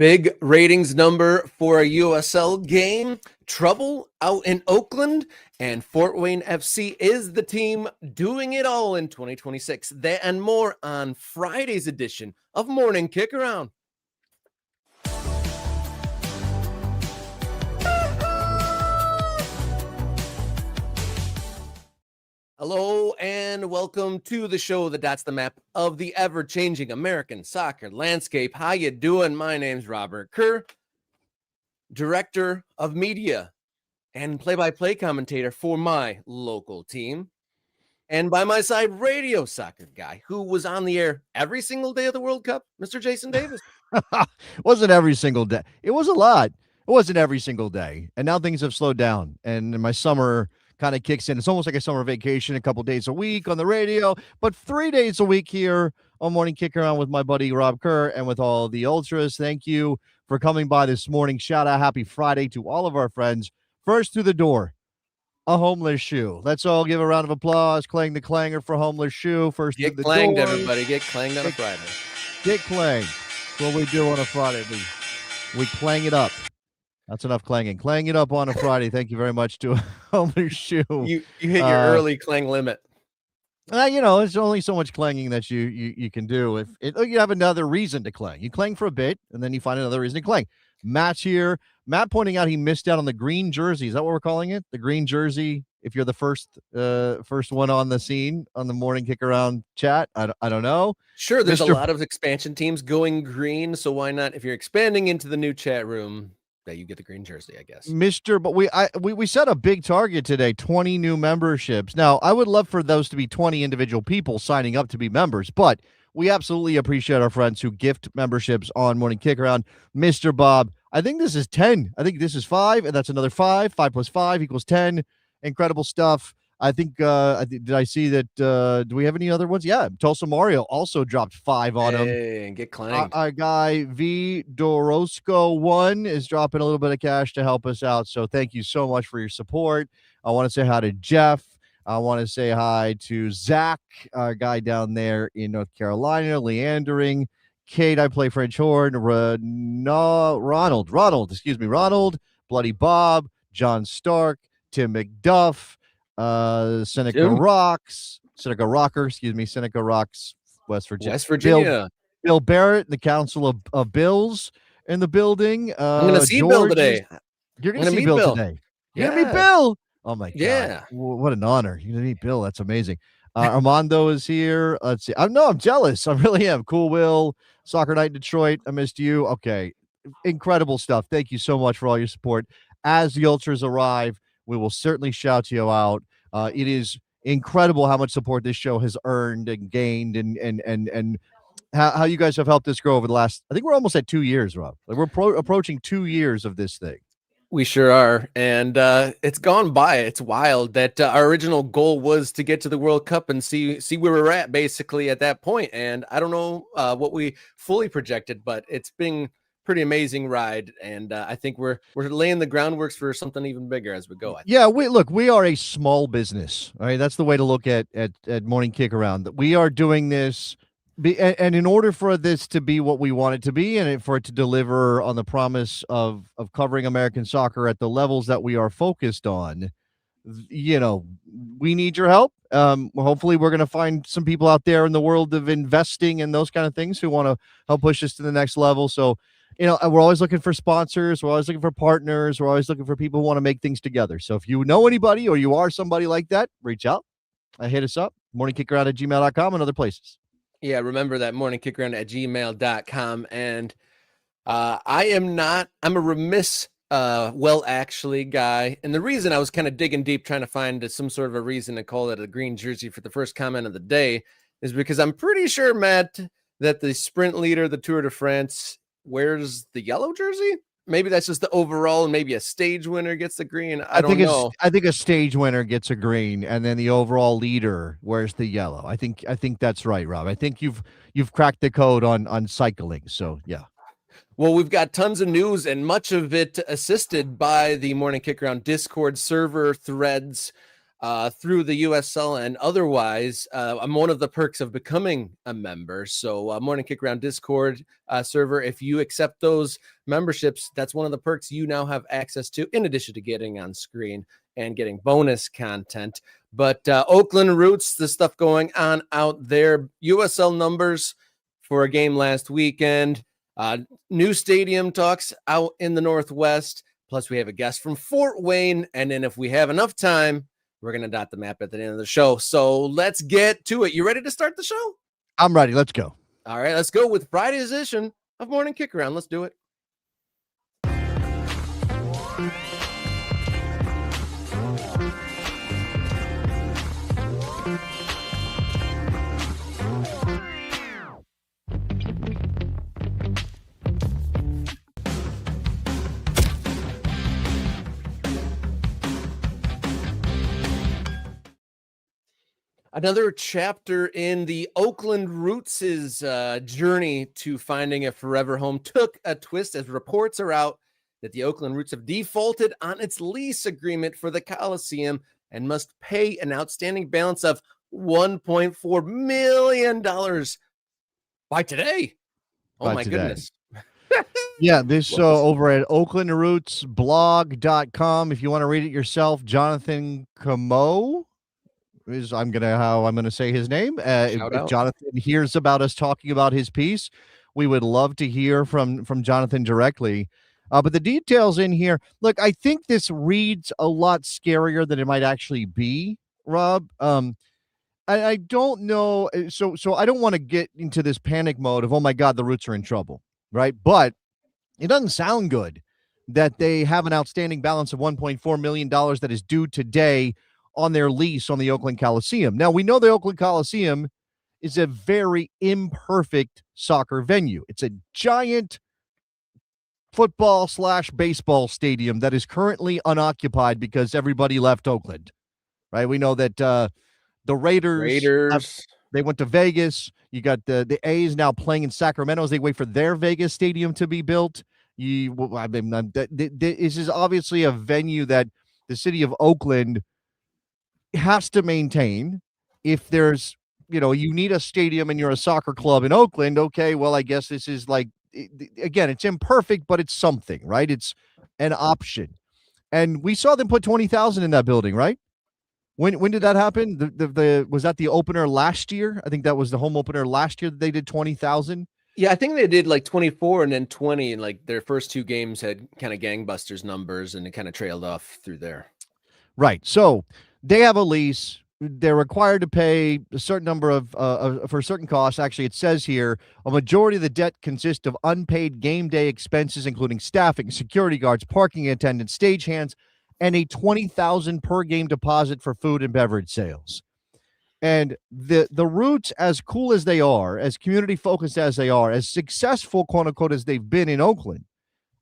Big ratings number for a USL game. Trouble out in Oakland, and Fort Wayne FC is the team doing it all in 2026. That and more on Friday's edition of Morning Kickaround. Hello and welcome to the show that's the map of the ever-changing American soccer landscape. How you doing? My name's Robert Kerr, director of media and play-by-play commentator for my local team. And by my side, radio soccer guy who was on the air every single day of the World Cup, Mr. Jason Davis. Wasn't every single day. It was a lot. It wasn't every single day. And now things have slowed down. And my summer kind of kicks in. It's almost like a summer vacation, a couple days a week on the radio, but 3 days a week here on Morning Kickaround with my buddy Rob Kerr and with all the Ultras. Thank you for coming by this morning. Shout out, happy Friday to all of our friends. First through the door, a homeless shoe. Let's all give a round of applause. Clang the clanger for homeless shoe. First Get through the clanged, door. everybody. Get clanged on a Friday. Get clanged. That's what we do on a Friday. We clang it up. That's enough clanging. Clang it up on a Friday. Thank you very much to homeless shoe. You hit your early clang limit. It's only so much clanging that you can do. If you have another reason to clang, you clang for a bit, and then you find another reason to clang. Matt's here. Matt pointing out he missed out on the green jersey. Is that what we're calling it? The green jersey. If you're the first one on the scene on the Morning Kickaround chat, I don't know. Sure, there's a lot of expansion teams going green, so why not? If you're expanding into the new chat room, that you get the green jersey, I guess. But we set a big target today, 20 new memberships. Now, I would love for those to be 20 individual people signing up to be members, but we absolutely appreciate our friends who gift memberships on Morning Kickaround. Mr. Bob, I think this is 10. I think this is 5, and that's another 5. 5 plus 5 equals 10. Incredible stuff. I think, did I see that? Do we have any other ones? Yeah, Tulsa Mario also dropped 5 on him. And get clanged. Our guy V Dorosco 1 is dropping a little bit of cash to help us out. So thank you so much for your support. I want to say hi to Jeff. I want to say hi to Zach, our guy down there in North Carolina, Leandering. Kate, I play French horn. Ronald, Bloody Bob, John Stark, Tim McDuff, Seneca Rocks, Seneca Rocks, West Virginia. Bill Barrett, the Council of Bills in the building. I'm going to see Bill today. You're going to see Bill today. You're going to meet Bill. Oh my God. Yeah. What an honor. You're going to meet Bill. That's amazing. Armando is here. Let's see. I'm jealous. I really am. Cool Will, Soccer Night in Detroit. I missed you. Okay. Incredible stuff. Thank you so much for all your support. As the Ultras arrive, we will certainly shout you out. It is incredible how much support this show has earned and gained, and how you guys have helped us grow over the last. I think we're almost at 2 years, Rob. Like we're approaching 2 years of this thing. We sure are, and it's gone by. It's wild that our original goal was to get to the World Cup and see where we're at, basically at that point. And I don't know what we fully projected, but it's been pretty amazing ride, and I think we're laying the groundwork for something even bigger as we go. Yeah, we are a small business. All right, that's the way to look at Morning Kickaround. That we are doing this, and in order for this to be what we want it to be, and for it to deliver on the promise of covering American soccer at the levels that we are focused on, we need your help. Hopefully, we're going to find some people out there in the world of investing and those kind of things who want to help push us to the next level. So. We're always looking for sponsors. We're always looking for partners. We're always looking for people who want to make things together. So if you know anybody or you are somebody like that, reach out. Hit us up. morningkickaround@gmail.com and other places. Yeah, remember that morningkickaround@gmail.com. And I'm a remiss, actually guy. And the reason I was kind of digging deep, trying to find some sort of a reason to call it a green jersey for the first comment of the day is because I'm pretty sure, Matt, that the sprint leader, the Tour de France, wears the yellow jersey. Maybe that's just the overall, and maybe a stage winner gets the green. I don't know. I think a stage winner gets a green, and then the overall leader wears the yellow. I think that's right, Rob. I think you've cracked the code on cycling. So yeah. Well, we've got tons of news, and much of it assisted by the Morning Kickaround Discord server threads. through the USL and otherwise. I'm one of the perks of becoming a member. So Morning Kickaround Discord server, if you accept those memberships, that's one of the perks you now have access to, in addition to getting on screen and getting bonus content. But Oakland Roots, the stuff going on out there, USL numbers for a game last weekend, new stadium talks out in the Northwest. Plus, we have a guest from Fort Wayne. And then if we have enough time, we're going to dot the map at the end of the show. So let's get to it. You ready to start the show? I'm ready. Let's go. All right, let's go with Friday's edition of Morning Kickaround. Let's do it. Another chapter in the Oakland Roots' journey to finding a forever home took a twist as reports are out that the Oakland Roots have defaulted on its lease agreement for the Coliseum and must pay an outstanding balance of $1.4 million by today. Oh, my goodness. Yeah, this over at oaklandrootsblog.com. If you want to read it yourself, Jonathan Cohn is I'm gonna say his name. If Jonathan hears about us talking about his piece, we would love to hear from Jonathan directly. But the details in here, look, I think this reads a lot scarier than it might actually be, Rob. I don't know. So I don't want to get into this panic mode of, oh my God, the Roots are in trouble, right? But it doesn't sound good that they have an outstanding balance of $1.4 million that is due today on their lease on the Oakland Coliseum. Now, we know the Oakland Coliseum is a very imperfect soccer venue. It's a giant football/baseball stadium that is currently unoccupied because everybody left Oakland, right? We know that the Raiders they went to Vegas. You got the A's now playing in Sacramento as they wait for their Vegas stadium to be built. This is obviously a venue that the city of Oakland has to maintain. If there's, you need a stadium and you're a soccer club in Oakland, okay, well, I guess this is like, again, it's imperfect, but it's something, right? It's an option. And we saw them put 20,000 in that building, right? When did that happen? Was that the opener last year? I think that was the home opener last year that they did 20,000. Yeah, I think they did like 24 and then 20, and like their first two games had kind of gangbusters numbers, and it kind of trailed off through there. Right. So they have a lease. They're required to pay a certain number of for certain costs. Actually, it says here a majority of the debt consists of unpaid game day expenses, including staffing, security guards, parking attendants, stagehands, and a $20,000 per game deposit for food and beverage sales. And the Roots, as cool as they are, as community focused as they are, as successful, quote unquote, as they've been in Oakland,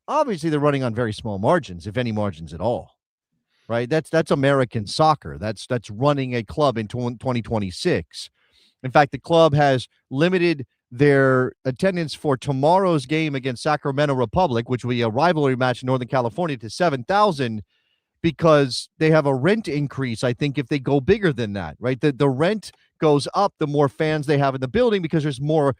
obviously they're running on very small margins, if any margins at all. Right? That's American soccer. That's running a club in 2026. In fact, the club has limited their attendance for tomorrow's game against Sacramento Republic, which will be a rivalry match in Northern California, to 7,000 because they have a rent increase, I think, if they go bigger than that, right? The rent goes up the more fans they have in the building because there's more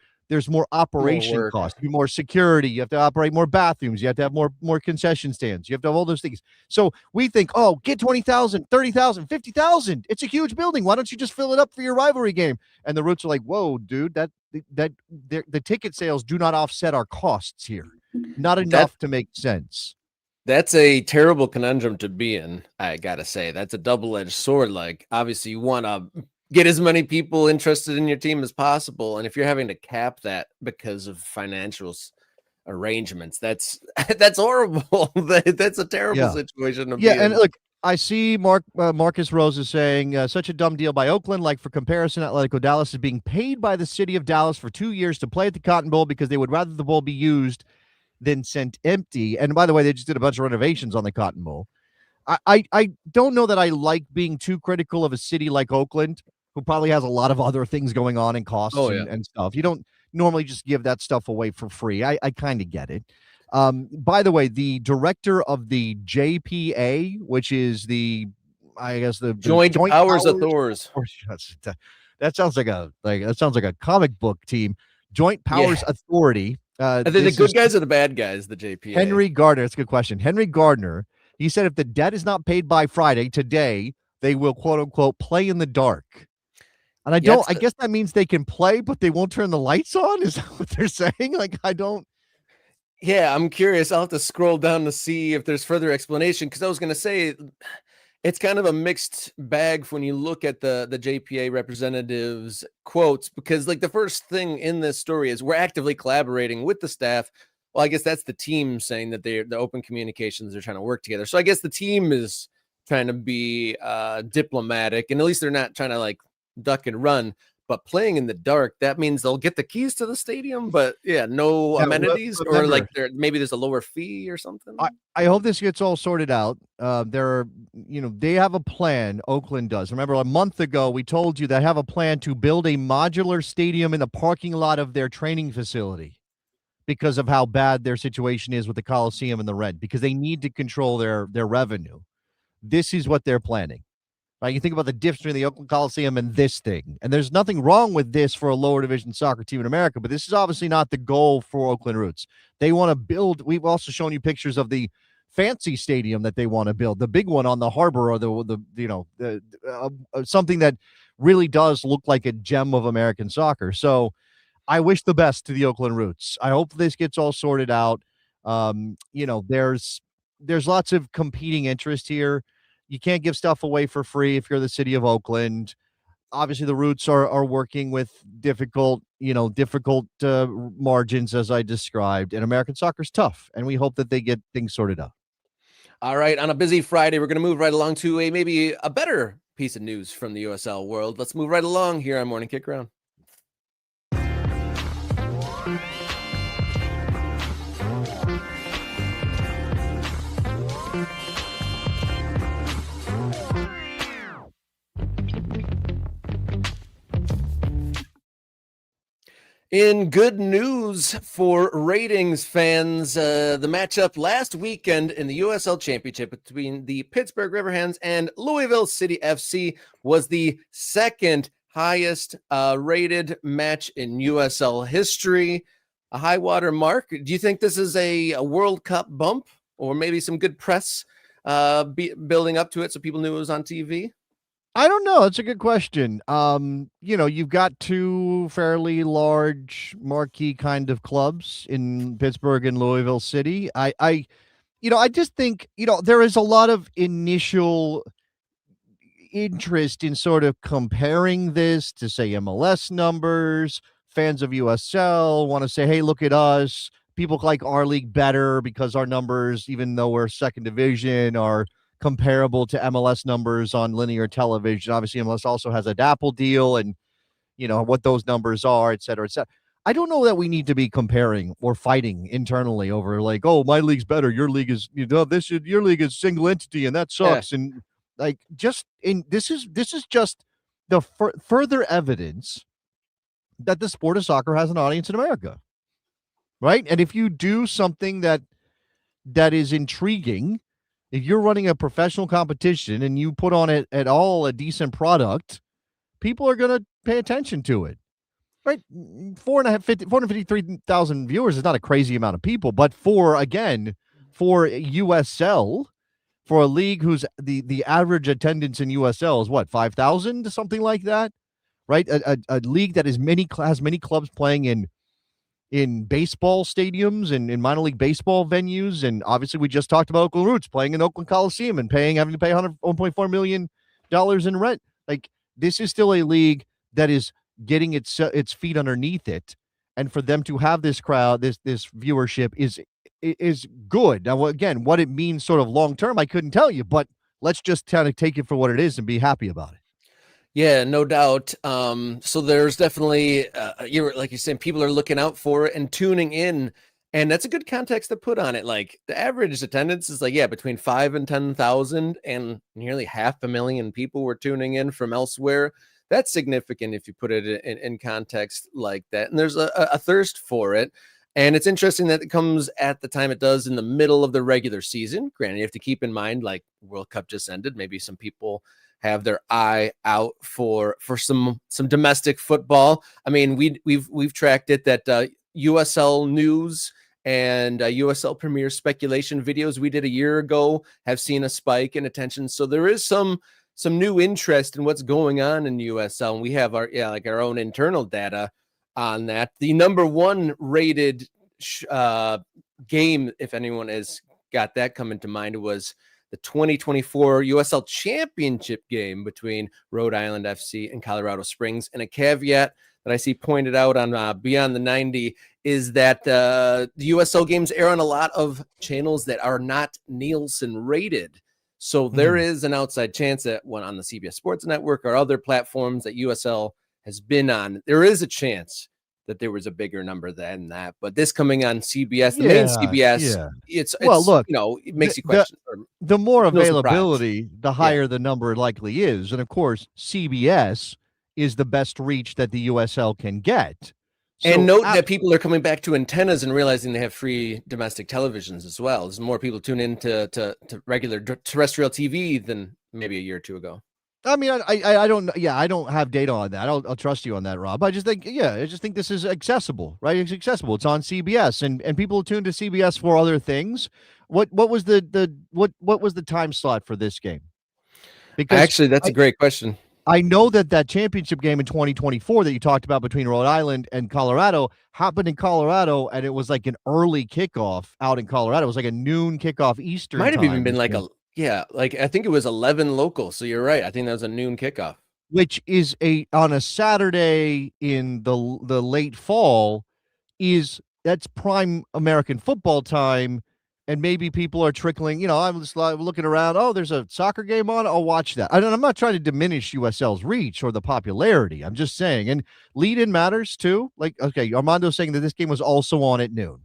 operation costs, more security. You have to operate more bathrooms. You have to have more concession stands. You have to have all those things. So we think, oh, get 20,000, 30,000, 50,000. It's a huge building. Why don't you just fill it up for your rivalry game? And the Roots are like, whoa, dude, the ticket sales do not offset our costs here. Not enough to make sense. That's a terrible conundrum to be in. I gotta say, that's a double-edged sword. Like, obviously, you want to get as many people interested in your team as possible, and if you're having to cap that because of financial arrangements, that's horrible. That's a terrible situation to be in. And look, I see Marcus Rose is saying such a dumb deal by Oakland. Like, for comparison, Atletico Dallas is being paid by the city of Dallas for 2 years to play at the Cotton Bowl because they would rather the bowl be used than sent empty. And by the way, they just did a bunch of renovations on the Cotton Bowl. I don't know that I like being too critical of a city like Oakland, who probably has a lot of other things going on and costs and stuff. You don't normally just give that stuff away for free. I kind of get it. By the way, the director of the JPA, which is the I guess the Joint Powers of Thors. That sounds like a comic book team. Joint Yeah. Powers Authority. Are they the good guys or the bad guys, the JPA? Henry Gardner. That's a good question. Henry Gardner. He said if the debt is not paid by Friday, today, they will quote unquote play in the dark. And I guess that means they can play, but they won't turn the lights on. Is that what they're saying? Like, I don't. Yeah, I'm curious. I'll have to scroll down to see if there's further explanation, because I was going to say it's kind of a mixed bag when you look at the JPA representatives' quotes, because like the first thing in this story is we're actively collaborating with the staff. Well, I guess that's the team saying that the open communications are trying to work together. So I guess the team is trying to be diplomatic, and at least they're not trying to like duck and run. But playing in the dark, that means they'll get the keys to the stadium, but no amenities, or like maybe there's a lower fee or something. I hope this gets all sorted out. They have a plan. Oakland does. Remember, a month ago, we told you they have a plan to build a modular stadium in the parking lot of their training facility because of how bad their situation is with the Coliseum and the rent, because they need to control their revenue. This is what they're planning. Right? You think about the difference between the Oakland Coliseum and this thing. And there's nothing wrong with this for a lower division soccer team in America, but this is obviously not the goal for Oakland Roots. They want to build. We've also shown you pictures of the fancy stadium that they want to build, the big one on the harbor, or something that really does look like a gem of American soccer. So I wish the best to the Oakland Roots. I hope this gets all sorted out. There's lots of competing interest here. You can't give stuff away for free if you're the city of Oakland. Obviously, the Roots are working with difficult margins, as I described, and American soccer's tough, and we hope that they get things sorted out. All right, on a busy Friday, we're going to move right along to maybe a better piece of news from the USL world. Let's move right along here on Morning Kickaround. In good news for ratings fans, the matchup last weekend in the USL Championship between the Pittsburgh Riverhounds and Louisville City FC was the second highest rated match in USL history, a high water mark. Do you think this is a World Cup bump, or maybe some good press building up to it so people knew it was on TV? I don't know. It's a good question. You've got two fairly large marquee kind of clubs in Pittsburgh and Louisville City. I just think, there is a lot of initial interest in sort of comparing this to, say, MLS numbers. Fans of USL want to say, hey, look at us. People like our league better because our numbers, even though we're second division, are comparable to MLS numbers on linear television. Obviously, MLS also has a Apple deal, and what those numbers are, et cetera, et cetera. I don't know that we need to be comparing or fighting internally over like, oh, my league's better, your league is, your league is single entity, and that sucks. Yeah. And like, this is just the further evidence that the sport of soccer has an audience in America, right? And if you do something that is intriguing, if you're running a professional competition and you put on it at all a decent product, people are going to pay attention to it, right? 453,000 viewers is not a crazy amount of people, but for USL, for a league whose the average attendance in USL is what, 5,000, something like that, right? A league that has many clubs playing in baseball stadiums and in minor league baseball venues. And obviously we just talked about Oakland Roots playing in Oakland Coliseum and having to pay $1.4 million in rent. Like, this is still a league that is getting its feet underneath it. And for them to have this crowd, this viewership is good. Now, again, what it means sort of long-term, I couldn't tell you, but let's just kind of take it for what it is and be happy about it. Yeah, no doubt. So there's definitely, like you're saying, people are looking out for it and tuning in, and that's a good context to put on it. Like, the average attendance is between 5,000 and 10,000, and nearly 500,000 people were tuning in from elsewhere. That's significant if you put it in context like that. And there's a thirst for it. And it's interesting that it comes at the time it does in the middle of the regular season. Granted, you have to keep in mind, like, World Cup just ended. Maybe some people have their eye out for some domestic football. I mean, we've tracked it that USL News and USL Premier speculation videos we did a year ago have seen a spike in attention. So there is some new interest in what's going on in USL, and we have our own internal data on that. The number one rated game, if anyone has got that coming to mind, was the 2024 USL Championship game between Rhode Island FC and Colorado Springs. And a caveat that I see pointed out on Beyond the 90 is that the USL games air on a lot of channels that are not Nielsen rated. So there is an outside chance that one on the CBS Sports Network or other platforms that USL has been on, there is a chance that there was a bigger number than that. But this coming on CBS, the main CBS, it's look, it makes you question. The more availability, surprise. the higher the number likely is. And of course, CBS is the best reach that the USL can get. So and note that people are coming back to antennas and realizing they have free domestic televisions as well. There's more people tune in to regular terrestrial TV than maybe a year or two ago. I mean, I don't. Yeah, I don't have data on that. I'll trust you on that, Rob. I just think this is accessible, right? It's accessible. It's on CBS, and people tune to CBS for other things. What was the time slot for this game? Because actually, that's a great question. I know that championship game in 2024 that you talked about between Rhode Island and Colorado happened in Colorado, and it was like an early kickoff out in Colorado. It was like a noon kickoff Eastern. Might have even been like I think it was 11 local. So you're right. I think that was a noon kickoff, which is on a Saturday in the late fall. That's prime American football time. And maybe people are trickling, I'm just looking around. Oh, there's a soccer game on. I'll watch that. I'm not trying to diminish USL's reach or the popularity. I'm just saying, and lead-in matters too. Like, okay, Armando's saying that this game was also on at noon.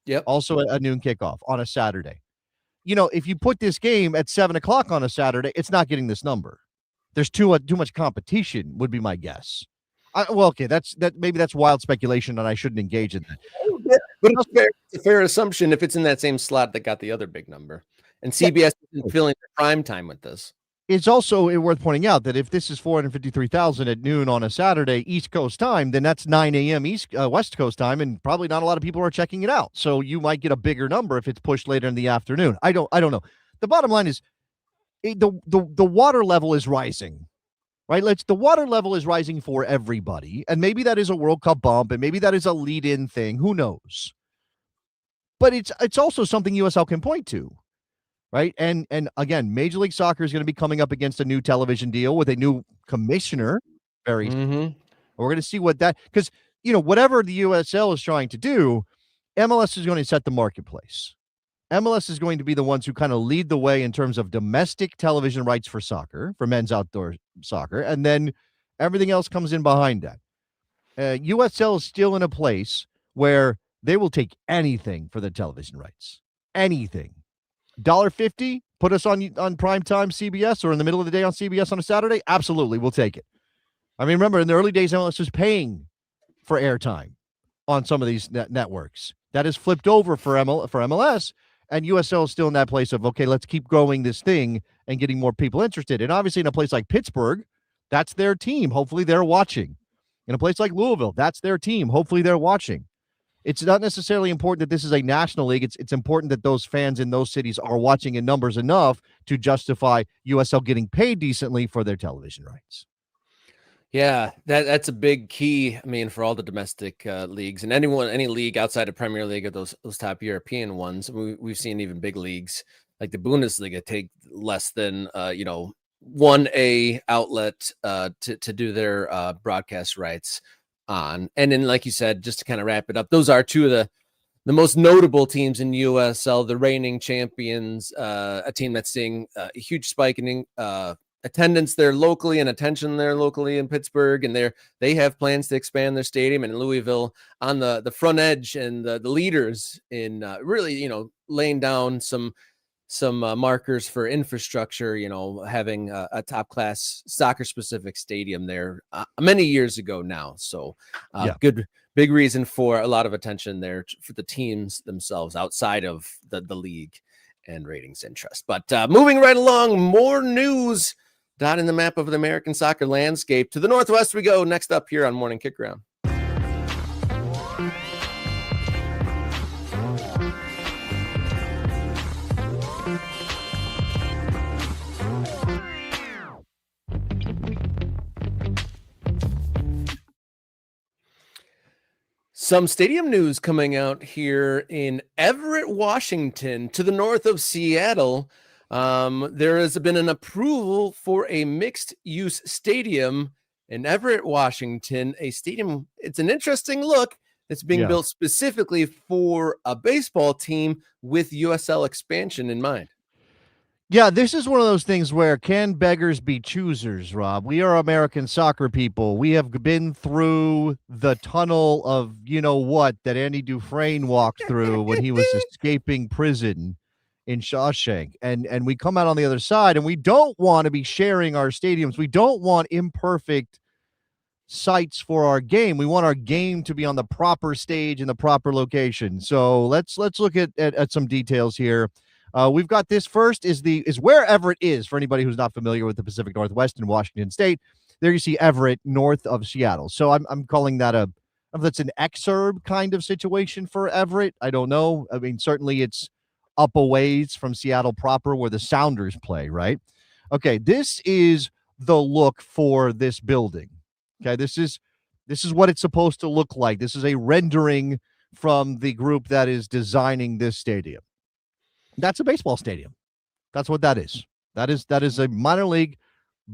Yep. Also a noon kickoff on a Saturday. If you put this game at 7:00 on a Saturday, it's not getting this number. There's too much competition, would be my guess. Okay, maybe that's wild speculation, and I shouldn't engage in that. But it's a fair assumption if it's in that same slot that got the other big number. And CBS isn't filling the prime time with this. It's also worth pointing out that if this is 453,000 at noon on a Saturday East Coast time, then that's 9 a.m. West Coast time, and probably not a lot of people are checking it out. So you might get a bigger number if it's pushed later in the afternoon. I don't know. The bottom line is the water level is rising. Right? The water level is rising for everybody. And maybe that is a World Cup bump, and maybe that is a lead-in thing. Who knows? But it's also something USL can point to. Right? And again, Major League Soccer is going to be coming up against a new television deal with a new commissioner. We're going to see what that, because whatever the USL is trying to do, MLS is going to set the marketplace. MLS is going to be the ones who kind of lead the way in terms of domestic television rights for soccer, for men's outdoor soccer, and then everything else comes in behind that. USL is still in a place where they will take anything for the television rights. Anything. $1.50, put us on primetime CBS or in the middle of the day on CBS on a Saturday? Absolutely, we'll take it. I mean, remember, in the early days, MLS was paying for airtime on some of these networks. That is flipped over for MLS. And USL is still in that place of, okay, let's keep growing this thing and getting more people interested. And obviously in a place like Pittsburgh, that's their team. Hopefully they're watching. In a place like Louisville, that's their team. Hopefully they're watching. It's not necessarily important that this is a national league. It's important that those fans in those cities are watching in numbers enough to justify USL getting paid decently for their television rights. Yeah, that's a big key. I mean, for all the domestic leagues and any league outside of Premier League or those top European ones, we've seen even big leagues like the Bundesliga take less than 1A outlet to do their broadcast rights on. And then, like you said, just to kind of wrap it up, those are two of the most notable teams in USL, the reigning champions, a team that's seeing a huge spike in attendance there locally and attention there locally in Pittsburgh, and they have plans to expand their stadium, and Louisville on the front edge and the leaders in really laying down some some markers for infrastructure, having a top class soccer specific stadium there many years ago now. So good, big reason for a lot of attention there for the teams themselves outside of the league and ratings interest. But moving right along, more news dotting the map of the American soccer landscape. To the northwest we go. Next up here on Morning Kickaround. Some stadium news coming out here in Everett, Washington, to the north of Seattle. There has been an approval for a mixed-use stadium in Everett, Washington. A stadium, it's an interesting look. It's being built specifically for a baseball team with USL expansion in mind. Yeah, this is one of those things where can beggars be choosers, Rob? We are American soccer people. We have been through the tunnel of what that Andy Dufresne walked through when he was escaping prison in Shawshank. And we come out on the other side, and we don't want to be sharing our stadiums. We don't want imperfect sites for our game. We want our game to be on the proper stage in the proper location. So let's look at some details here. We've got this first is where Everett is, for anybody who's not familiar with the Pacific Northwest in Washington State. There you see Everett north of Seattle. So I'm calling that that's an exurb kind of situation for Everett. I don't know. I mean, certainly it's up a ways from Seattle proper where the Sounders play, right? Okay, this is the look for this building. Okay, this is what it's supposed to look like. This is a rendering from the group that is designing this stadium. That's a baseball stadium. That's what that is. That is a minor league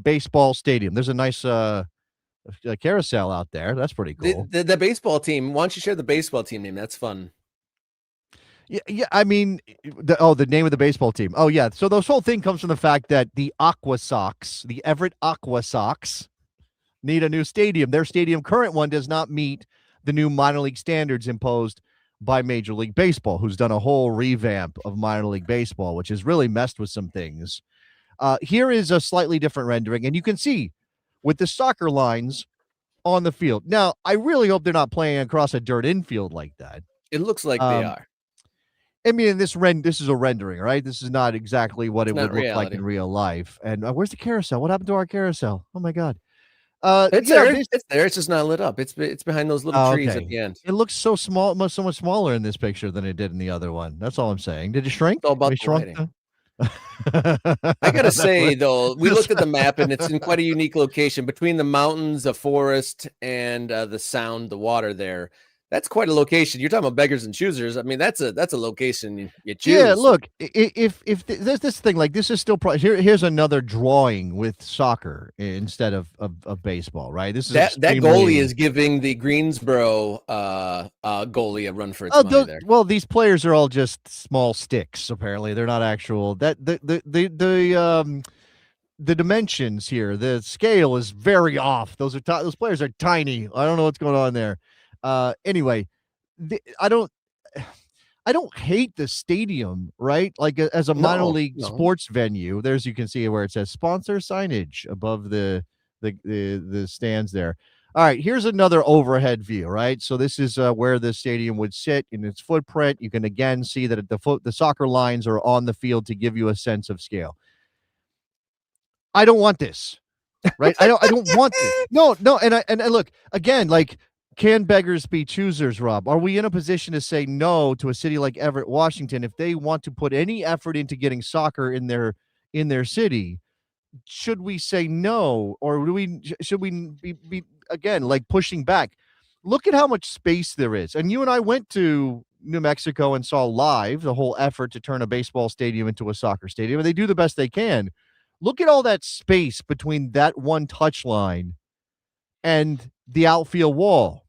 baseball stadium. There's a nice carousel out there. That's pretty cool. The baseball team. Why don't you share the baseball team name? That's fun. Yeah. I mean, the name of the baseball team. Oh yeah. So this whole thing comes from the fact that the Aqua Sox, the Everett Aqua Sox, need a new stadium. Their current one does not meet the new minor league standards imposed by Major League Baseball, who's done a whole revamp of minor league baseball, which has really messed with some things. Here is a slightly different rendering, and you can see with the soccer lines on the field. Now, I really hope they're not playing across a dirt infield like that. It looks like they are. I mean, this is a rendering, right? This is not exactly what it would look like in real life. And where's the carousel? What happened to our carousel? Oh my God. It's there. It's there. It's just not lit up. It's behind those little trees at the end. It looks so small, so much smaller in this picture than it did in the other one. That's all I'm saying. Did it shrink? It's all about the lighting. I gotta say though, we looked at the map and it's in quite a unique location between the mountains, the forest, and the water there. That's quite a location. You're talking about beggars and choosers. I mean, that's a location you choose. Yeah, look, if there's this thing like this is still here's another drawing with soccer instead of baseball, right? This is that goalie is giving the Greensboro goalie a run for its money there. Well, these players are all just small sticks. Apparently, they're not actual. The dimensions here, the scale is very off. Those players are tiny. I don't know what's going on there. Anyway, I don't hate the stadium, right? Like as a minor league sports venue, there's, you can see where it says sponsor signage above the stands there. All right, here's another overhead view, right? So this is where the stadium would sit in its footprint. You can again see that the soccer lines are on the field to give you a sense of scale. I don't want this, right? I don't want this. No. And look, again, like, can beggars be choosers, Rob? Are we in a position to say no to a city like Everett, Washington, if they want to put any effort into getting soccer in their city? Should we say no, or should we be again like pushing back? Look at how much space there is. And you and I went to New Mexico and saw live the whole effort to turn a baseball stadium into a soccer stadium, and they do the best they can. Look at all that space between that one touch line and the outfield wall,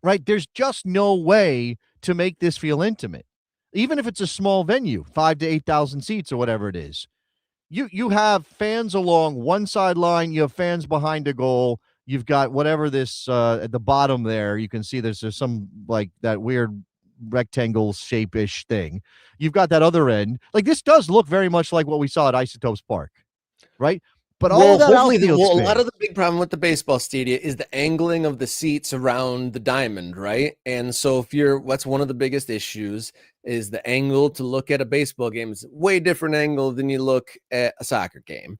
right? There's just no way to make this feel intimate. Even if it's a small venue, 5,000 to 8,000 seats or whatever it is. You have fans along one sideline, you have fans behind a goal, you've got whatever this at the bottom there, you can see there's some like that weird rectangle shape-ish thing. You've got that other end. Like, this does look very much like what we saw at Isotopes Park, right? But all of that outfield a space. lot of the big problem with the baseball stadia is the angling of the seats around the diamond, right? And so what's one of the biggest issues is the angle to look at a baseball game is a way different angle than you look at a soccer game.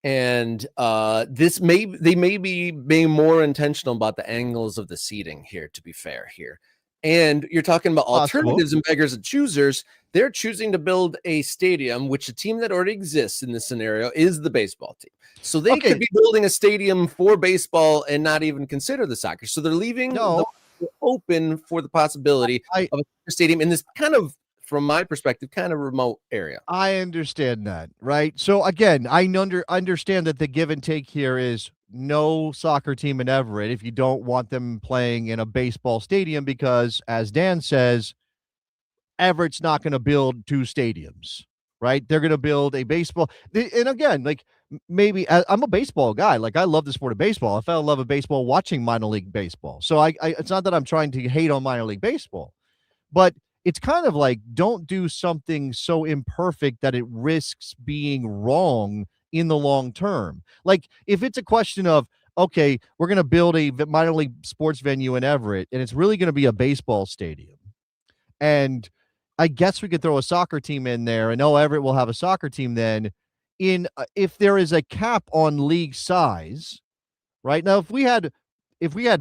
And they may be being more intentional about the angles of the seating here, to be fair here. And you're talking about alternatives and beggars and choosers. They're choosing to build a stadium, which a team that already exists in this scenario is the baseball team. So they could be building a stadium for baseball and not even consider the soccer. So they're leaving the open for the possibility of a stadium in this kind of, from my perspective, kind of remote area. I understand that, right? So again, I understand that the give and take here is no soccer team in Everett if you don't want them playing in a baseball stadium because, as Dan says, Everett's not going to build two stadiums, right? They're going to build a baseball. And again, like, maybe I'm a baseball guy. Like, I love the sport of baseball. I fell in love with baseball watching minor league baseball. So I it's not that I'm trying to hate on minor league baseball, but it's kind of like, don't do something so imperfect that it risks being wrong in the long term. Like, if it's a question of, okay, we're going to build a minor league sports venue in Everett, and it's really going to be a baseball stadium. And I guess we could throw a soccer team in there, and Everett will have a soccer team then. If there is a cap on league size, right? Now, if we had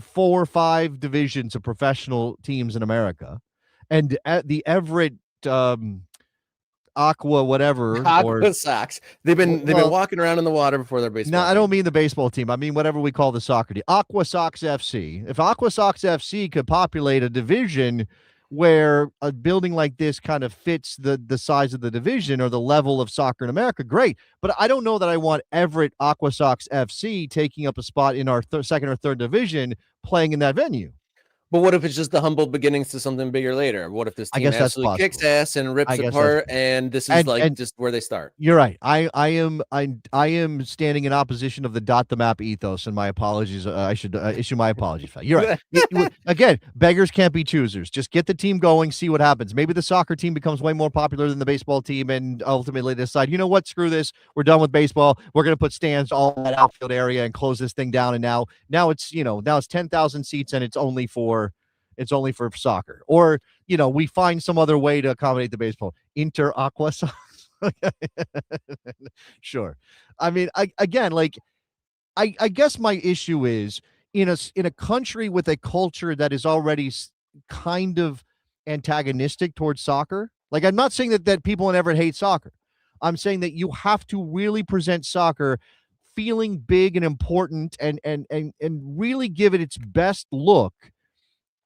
4 or 5 divisions of professional teams in America, and at the Everett Aqua Sox. They've been walking around in the water before their baseball. No, I don't mean the baseball team. I mean whatever we call the soccer team. Aqua Sox FC. If Aqua Sox FC could populate a division where a building like this kind of fits the size of the division or the level of soccer in America, great. But I don't know that I want Everett Aqua Sox FC taking up a spot in our second or third division playing in that venue. But what if it's just the humble beginning to something bigger later? What if this team absolutely kicks ass and rips apart, and this is just where they start? You're right. I am standing in opposition of the DotTheMap ethos, and my apologies. I should issue my apologies for that. You're right. Again, beggars can't be choosers. Just get the team going, see what happens. Maybe the soccer team becomes way more popular than the baseball team, and ultimately decide, you know what, screw this. We're done with baseball. We're going to put stands all in that outfield area and close this thing down. And now it's 10,000 seats, and it's only for soccer, or we find some other way to accommodate the baseball. Inter Aqua Sox. Sure. I mean, I guess my issue is in a country with a culture that is already kind of antagonistic towards soccer. Like, I'm not saying that people in Everett hate soccer. I'm saying that you have to really present soccer feeling big and important and really give it its best look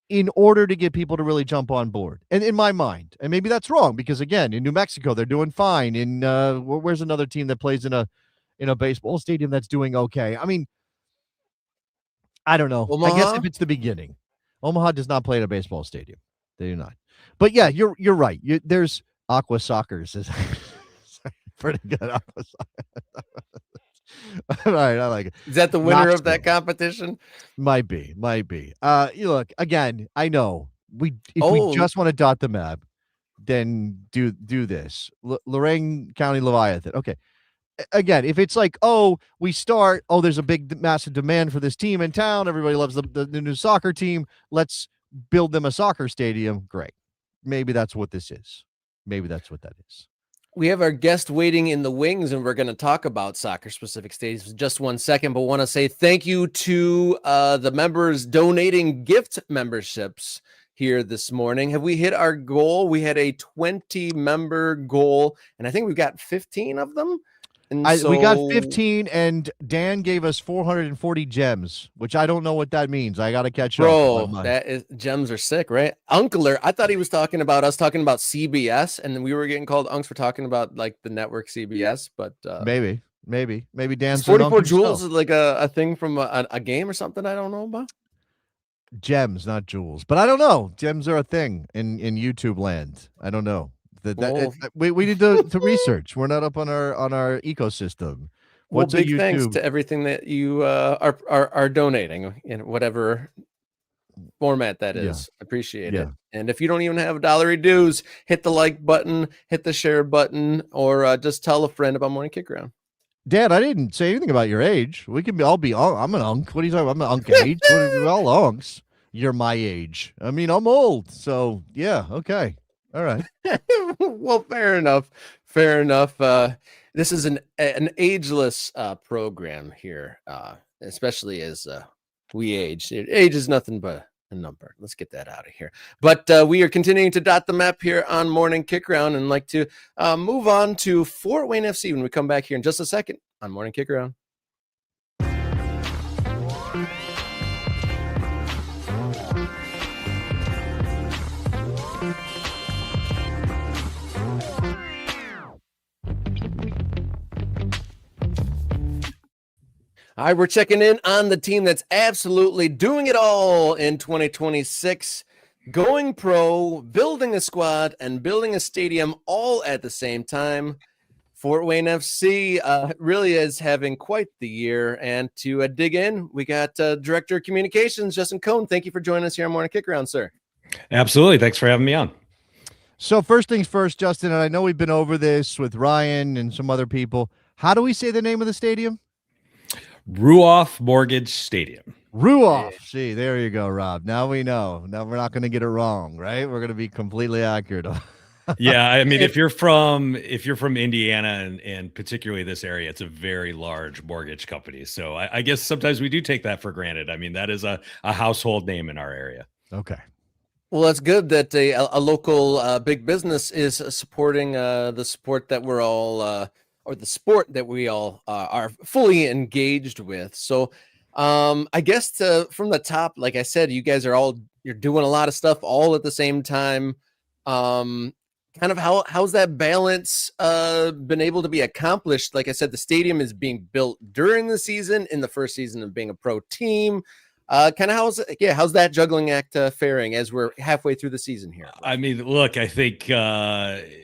in order to get people to really jump on board. And in my mind, and maybe that's wrong, because again, in New Mexico, they're doing fine. In where's another team that plays in a baseball stadium that's doing okay? I mean, I don't know. Omaha? I guess if it's the beginning. Omaha does not play in a baseball stadium. They do not. But yeah, you're right. There's Aqua Soccers is pretty good. Aqua Soccers. All right, I like it. Is that the winner of that competition? Might be. Look, again, I know we just want to dot the map, then do this. Lorraine County Leviathan. Okay. Again, if it's like, there's a big, massive demand for this team in town. Everybody loves the new soccer team. Let's build them a soccer stadium. Great. Maybe that's what this is. Maybe that's what that is. We have our guest waiting in the wings, and we're going to talk about soccer-specific stadiums in just 1 second, but want to say thank you to the members donating gift memberships here this morning. Have we hit our goal? We had a 20-member goal, and I think we've got 15 of them. We got 15, and Dan gave us 440 gems, which I don't know what that means. I got to catch up. Bro, gems are sick, right? Uncler, I thought he was talking about us talking about CBS, and then we were getting called unks for talking about like the network CBS, but maybe Dan's 44 jewels is like a thing from a game or something I don't know about. Gems, not jewels, but I don't know. Gems are a thing in YouTube land. I don't know. We need to research. We're not up on our ecosystem. Big thanks to everything that you are donating in whatever format that Yeah. is. Appreciate Yeah. it. And if you don't even have $1 dues, hit the like button, hit the share button, or just tell a friend about Morning Kickaround. Dad, I didn't say anything about your age. We can be, I'm an unk. What are you talking about? I'm an unk age. We're all unks. You're my age. I mean, I'm old. So, yeah. Okay. All right. Well, fair enough. Fair enough. This is an ageless program here, especially as we age. Age is nothing but a number. Let's get that out of here. But we are continuing to dot the map here on Morning Kickaround, and like to move on to Fort Wayne FC when we come back here in just a second on Morning Kickaround. All right, we're checking in on the team that's absolutely doing it all in 2026, going pro, building a squad, and building a stadium all at the same time. Fort Wayne FC really is having quite the year. And to dig in, we got Director of Communications, Justin Cohn. Thank you for joining us here on Morning Kickaround, sir. Absolutely. Thanks for having me on. So first things first, Justin, and I know we've been over this with Ryan and some other people. How do we say the name of the stadium? Ruoff Mortgage Stadium. Ruoff. See, there you go, Rob. Now we know. Now we're not going to get it wrong, right? We're going to be completely accurate. Yeah, I mean, if you're from Indiana and particularly this area, it's a very large mortgage company. So I guess sometimes we do take that for granted. I mean, that is a household name in our area. Okay. Well, that's good that a local big business is supporting the sport that we're all or the sport that we all are fully engaged with. So I guess from the top, like I said, you guys you're doing a lot of stuff all at the same time. Kind of how's that balance been able to be accomplished? Like I said, the stadium is being built during the season, in the first season of being a pro team. Kind of how's that juggling act faring as we're halfway through the season here? I mean, look, I think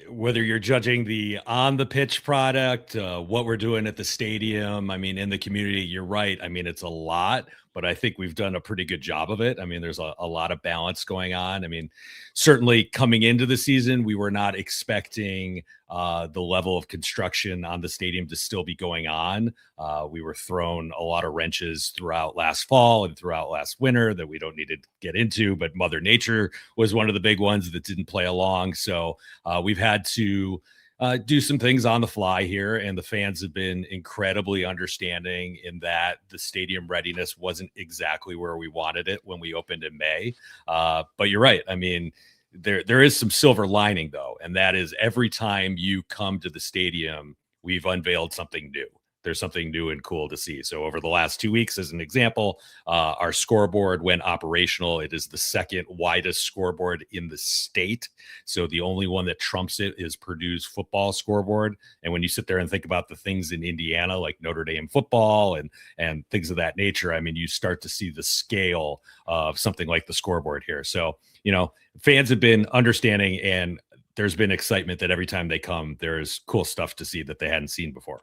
whether you're judging the on the pitch product, what we're doing at the stadium, I mean, in the community, you're right. I mean, it's a lot, but I think we've done a pretty good job of it. I mean, there's a lot of balance going on. I mean, certainly coming into the season, we were not expecting the level of construction on the stadium to still be going on. We were thrown a lot of wrenches throughout last fall and throughout last winter that we don't need to get into, but Mother Nature was one of the big ones that didn't play along. So we've had to do some things on the fly here, and the fans have been incredibly understanding in that the stadium readiness wasn't exactly where we wanted it when we opened in May. But you're right. I mean, there is some silver lining though, and that is every time you come to the stadium, we've unveiled something new. There's something new and cool to see. So over the last 2 weeks, as an example, our scoreboard went operational. It is the second widest scoreboard in the state. So the only one that trumps it is Purdue's football scoreboard. And when you sit there and think about the things in Indiana, like Notre Dame football and things of that nature, I mean, you start to see the scale of something like the scoreboard here. So, you know, fans have been understanding, and there's been excitement that every time they come, there's cool stuff to see that they hadn't seen before.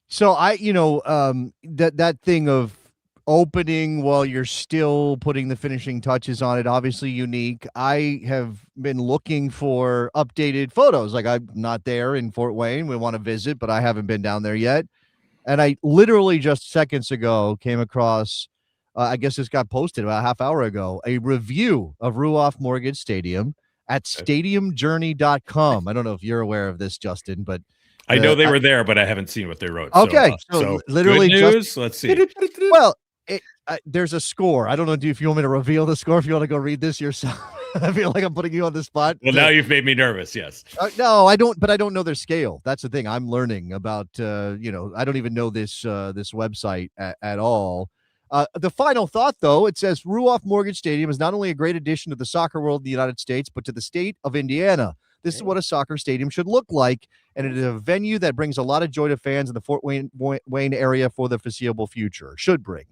So that thing of opening while you're still putting the finishing touches on it, obviously unique. I have been looking for updated photos. Like, I'm not there in Fort Wayne. We want to visit, but I haven't been down there yet. And I literally just seconds ago came across, I guess this got posted about a half hour ago, a review of Ruoff Mortgage Stadium at stadiumjourney.com. I don't know if you're aware of this, Justin, but I know they were there, but I haven't seen what they wrote. Okay, so literally good news. Let's see. Well, there's a score. I don't know if you want me to reveal the score, if you want to go read this yourself. I feel like I'm putting you on the spot. Well, now you've made me nervous. Yes. No, I don't. But I don't know their scale. That's the thing. I'm learning about. I don't even know this website at all. The final thought, though, it says Ruoff Mortgage Stadium is not only a great addition to the soccer world in the United States, but to the state of Indiana. This is what a soccer stadium should look like, and it is a venue that brings a lot of joy to fans in the Fort Wayne area for the foreseeable future. Should bring.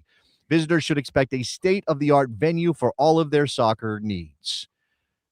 Visitors should expect a state-of-the-art venue for all of their soccer needs,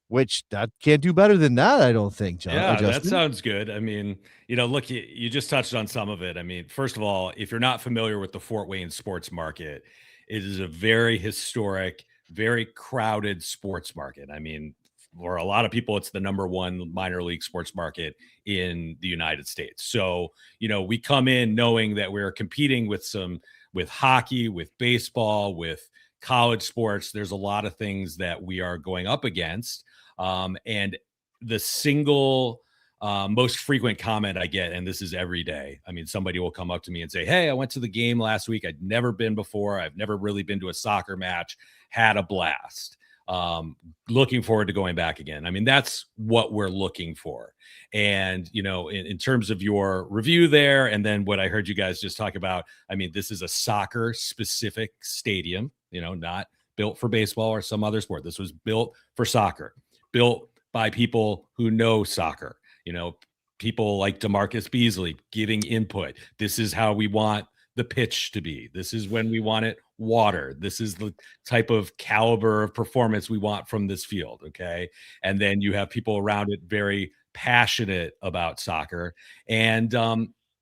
which that can't do better than that, I don't think, John. Yeah, that sounds good. I mean, look, you just touched on some of it. I mean, first of all, if you're not familiar with the Fort Wayne sports market, it is a very historic, very crowded sports market. I mean, for a lot of people, it's the number one minor league sports market in the United States. So, we come in knowing that we're competing with hockey, with baseball, with college sports. There's a lot of things that we are going up against. And the single most frequent comment I get, and this is every day, I mean, somebody will come up to me and say, hey, I went to the game last week. I'd never been before. I've never really been to a soccer match, had a blast. Looking forward to going back again. I mean, that's what we're looking for. And, in terms of your review there, and then what I heard you guys just talk about, I mean, this is a soccer specific stadium, not built for baseball or some other sport. This was built for soccer, built by people who know soccer, people like DeMarcus Beasley giving input. This is how we want the pitch to be. This is when we want it water. This is the type of caliber of performance we want from this field. Okay. And then you have people around it very passionate about soccer. And,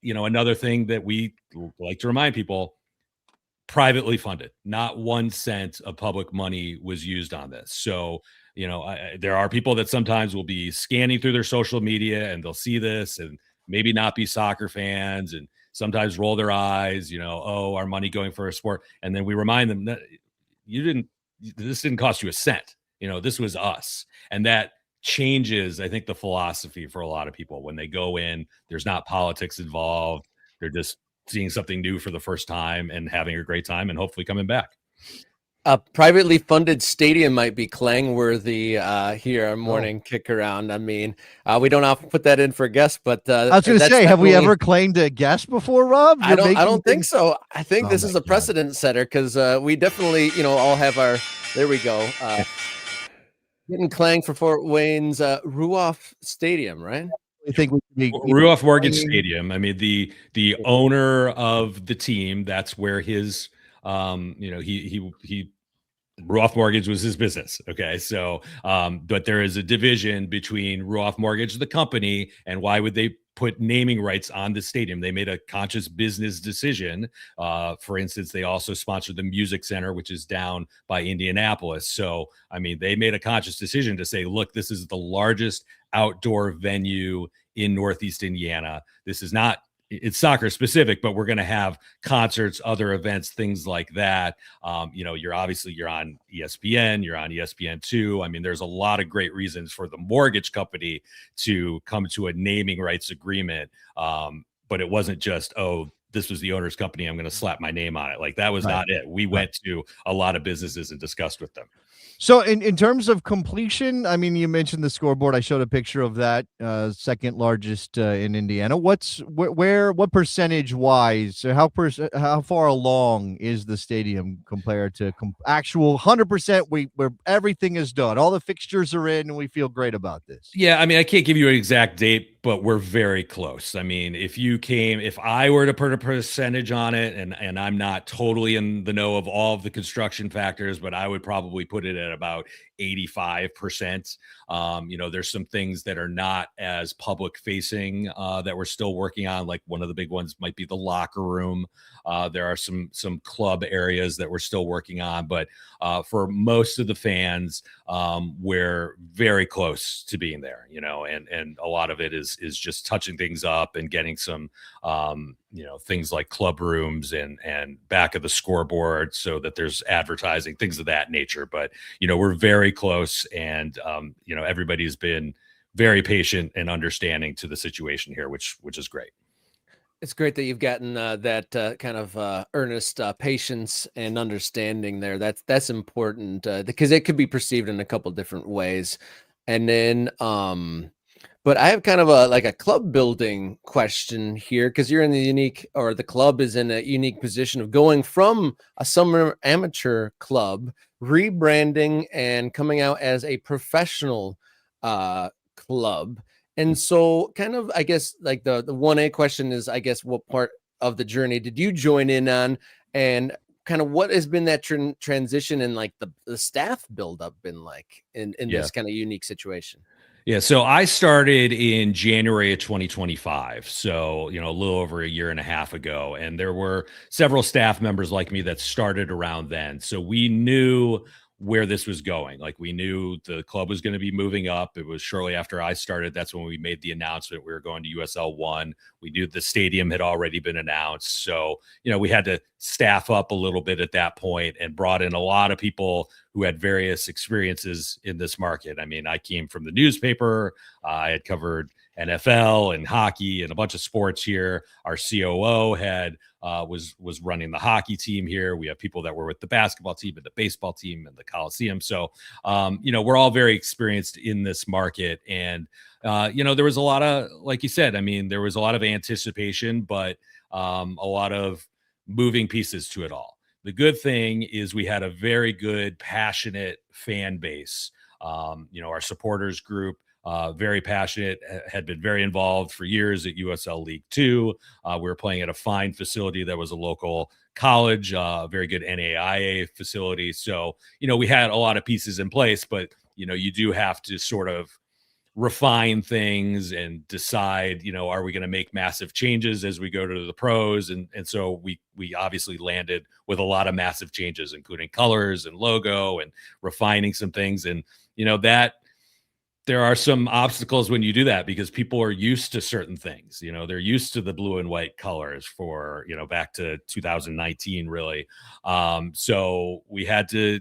another thing that we like to remind people, privately funded, not 1 cent of public money was used on this. So, there are people that sometimes will be scanning through their social media and they'll see this and maybe not be soccer fans and sometimes roll their eyes, oh, our money going for a sport. And then we remind them that this didn't cost you a cent. This was us. And that changes, I think, the philosophy for a lot of people when they go in. There's not politics involved. They're just seeing something new for the first time and having a great time and hopefully coming back. A privately funded stadium might be clang-worthy here on Morning Kickaround. I mean, we don't often put that in for guests, but I was going to say, have we ever claimed a guest before, Rob? I don't think so. I think this is a precedent setter because we definitely, all have our. There we go. Getting clang for Fort Wayne's Ruoff Stadium, right? I think we Ruoff Mortgage Stadium. I mean, the owner of the team, that's where his he Ruoff Mortgage was his business. Okay. So, but there is a division between Ruoff Mortgage, the company, and why would they put naming rights on the stadium? They made a conscious business decision. For instance, they also sponsored the Music Center, which is down by Indianapolis. So, I mean, they made a conscious decision to say, look, this is the largest outdoor venue in Northeast Indiana. This is not, it's soccer specific, but we're going to have concerts, other events, things like that. You're on ESPN, you're on ESPN2. I mean, there's a lot of great reasons for the mortgage company to come to a naming rights agreement. But it wasn't just, this was the owner's company, I'm going to slap my name on it. Like, that was not it. We went to a lot of businesses and discussed with them. So in terms of completion, I mean, you mentioned the scoreboard. I showed a picture of that, second largest in Indiana. What percentage wise, how far along is the stadium compared to actual 100%? Where everything is done, all the fixtures are in, and we feel great about this. Yeah, I mean, I can't give you an exact date, but we're very close. I mean, if I were to put a percentage on it, and I'm not totally in the know of all of the construction factors, but I would probably put it at about 85%. There's some things that are not as public facing that we're still working on. Like, one of the big ones might be the locker room. There are some club areas that we're still working on, but for most of the fans, we're very close to being there, and a lot of it is just touching things up and getting some, things like club rooms and back of the scoreboard so that there's advertising, things of that nature. But, we're very close, and, everybody's been very patient and understanding to the situation here, which is great. It's great that you've gotten that kind of earnest patience and understanding there. That's important because it could be perceived in a couple different ways. And then, but I have kind of a club building question here, because you're in the club is in a unique position of going from a summer amateur club, rebranding and coming out as a professional club. And so kind of, I guess, like the 1A question is, I guess, what part of the journey did you join in on, and kind of what has been that transition and like the staff buildup been like in this kind of unique situation? Yeah. So I started in January of 2025. So, a little over a year and a half ago, and there were several staff members like me that started around then. So we knew where this was going. Like, we knew the club was going to be moving up. It was shortly after I started. That's when we made the announcement we were going to USL 1. We knew the stadium had already been announced. So, we had to staff up a little bit at that point and brought in a lot of people who had various experiences in this market. I mean, I came from the newspaper. I had covered NFL and hockey and a bunch of sports here. Our COO was running the hockey team here. We have people that were with the basketball team and the baseball team and the Coliseum. So, we're all very experienced in this market. And, there was a lot of, like you said, I mean, there was a lot of anticipation, but a lot of moving pieces to it all. The good thing is we had a very good, passionate fan base. Our supporters group, very passionate, had been very involved for years at USL League 2. We were playing at a fine facility that was a local college, very good NAIA facility. So, we had a lot of pieces in place, but, you do have to sort of refine things and decide, are we going to make massive changes as we go to the pros? And so we obviously landed with a lot of massive changes, including colors and logo and refining some things. And, that there are some obstacles when you do that, because people are used to certain things. They're used to the blue and white colors for, back to 2019, really. So we had to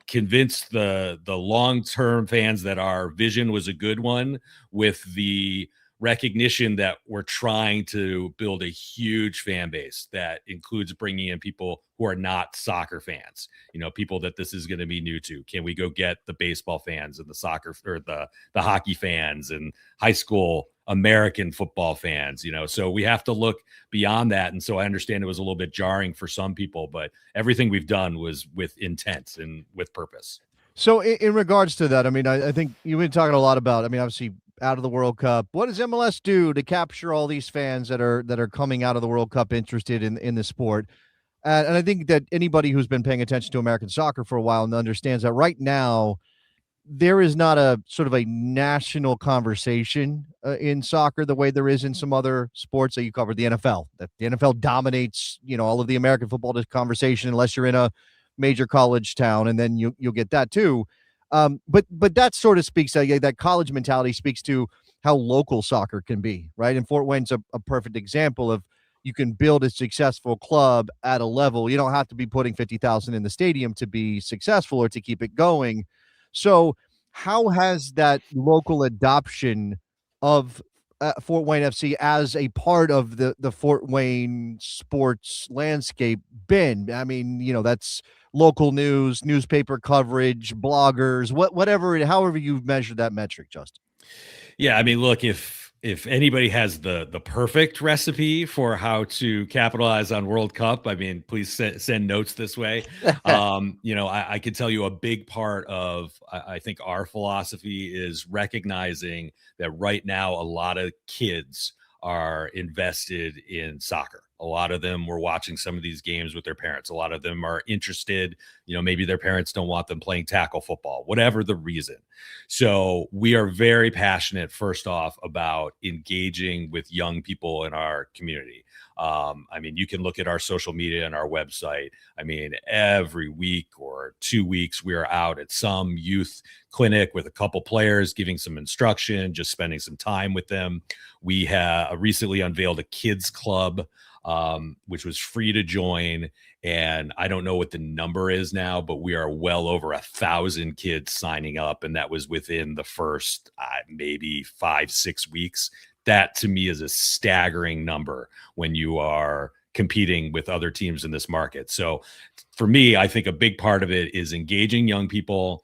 convince the long-term fans that our vision was a good one, with the recognition that we're trying to build a huge fan base that includes bringing in people who are not soccer fans, people that this is going to be new to. Can we go get the baseball fans and the soccer, or the hockey fans and high school American football fans, so we have to look beyond that. And so I understand it was a little bit jarring for some people, but everything we've done was with intent and with purpose. So in regards to that, I mean, I think you've been talking a lot about, I mean, obviously out of the World Cup, what does MLS do to capture all these fans that are coming out of the World Cup interested in the sport? And I think that anybody who's been paying attention to American soccer for a while and understands that right now, there is not a sort of a national conversation in soccer the way there is in some other sports that you covered. The NFL, that the NFL dominates, all of the American football conversation, unless you're in a major college town, and then you'll get that too. But that sort of speaks to that college mentality, speaks to how local soccer can be, right? And Fort Wayne's a perfect example of, you can build a successful club at a level. You don't have to be putting 50,000 in the stadium to be successful or to keep it going. So how has that local adoption of Fort Wayne FC as a part of the Fort Wayne sports landscape been? I mean, that's local news, newspaper coverage, bloggers, however you measure that metric, Justin. Yeah, I mean, look, if anybody has the perfect recipe for how to capitalize on World Cup, I mean, please send notes this way. I can tell you a big part of, I think, our philosophy is recognizing that right now a lot of kids are invested in soccer. A lot of them were watching some of these games with their parents. A lot of them are interested, maybe their parents don't want them playing tackle football, whatever the reason. So we are very passionate, first off, about engaging with young people in our community. I mean, you can look at our social media and our website. I mean, every week or 2 weeks, we are out at some youth clinic with a couple players, giving some instruction, just spending some time with them. We have recently unveiled a kids club, which was free to join. And I don't know what the number is now, but we are well over 1,000 kids signing up. And that was within the first maybe 5-6 weeks. That to me is a staggering number when you are competing with other teams in this market. So for me, I think a big part of it is engaging young people,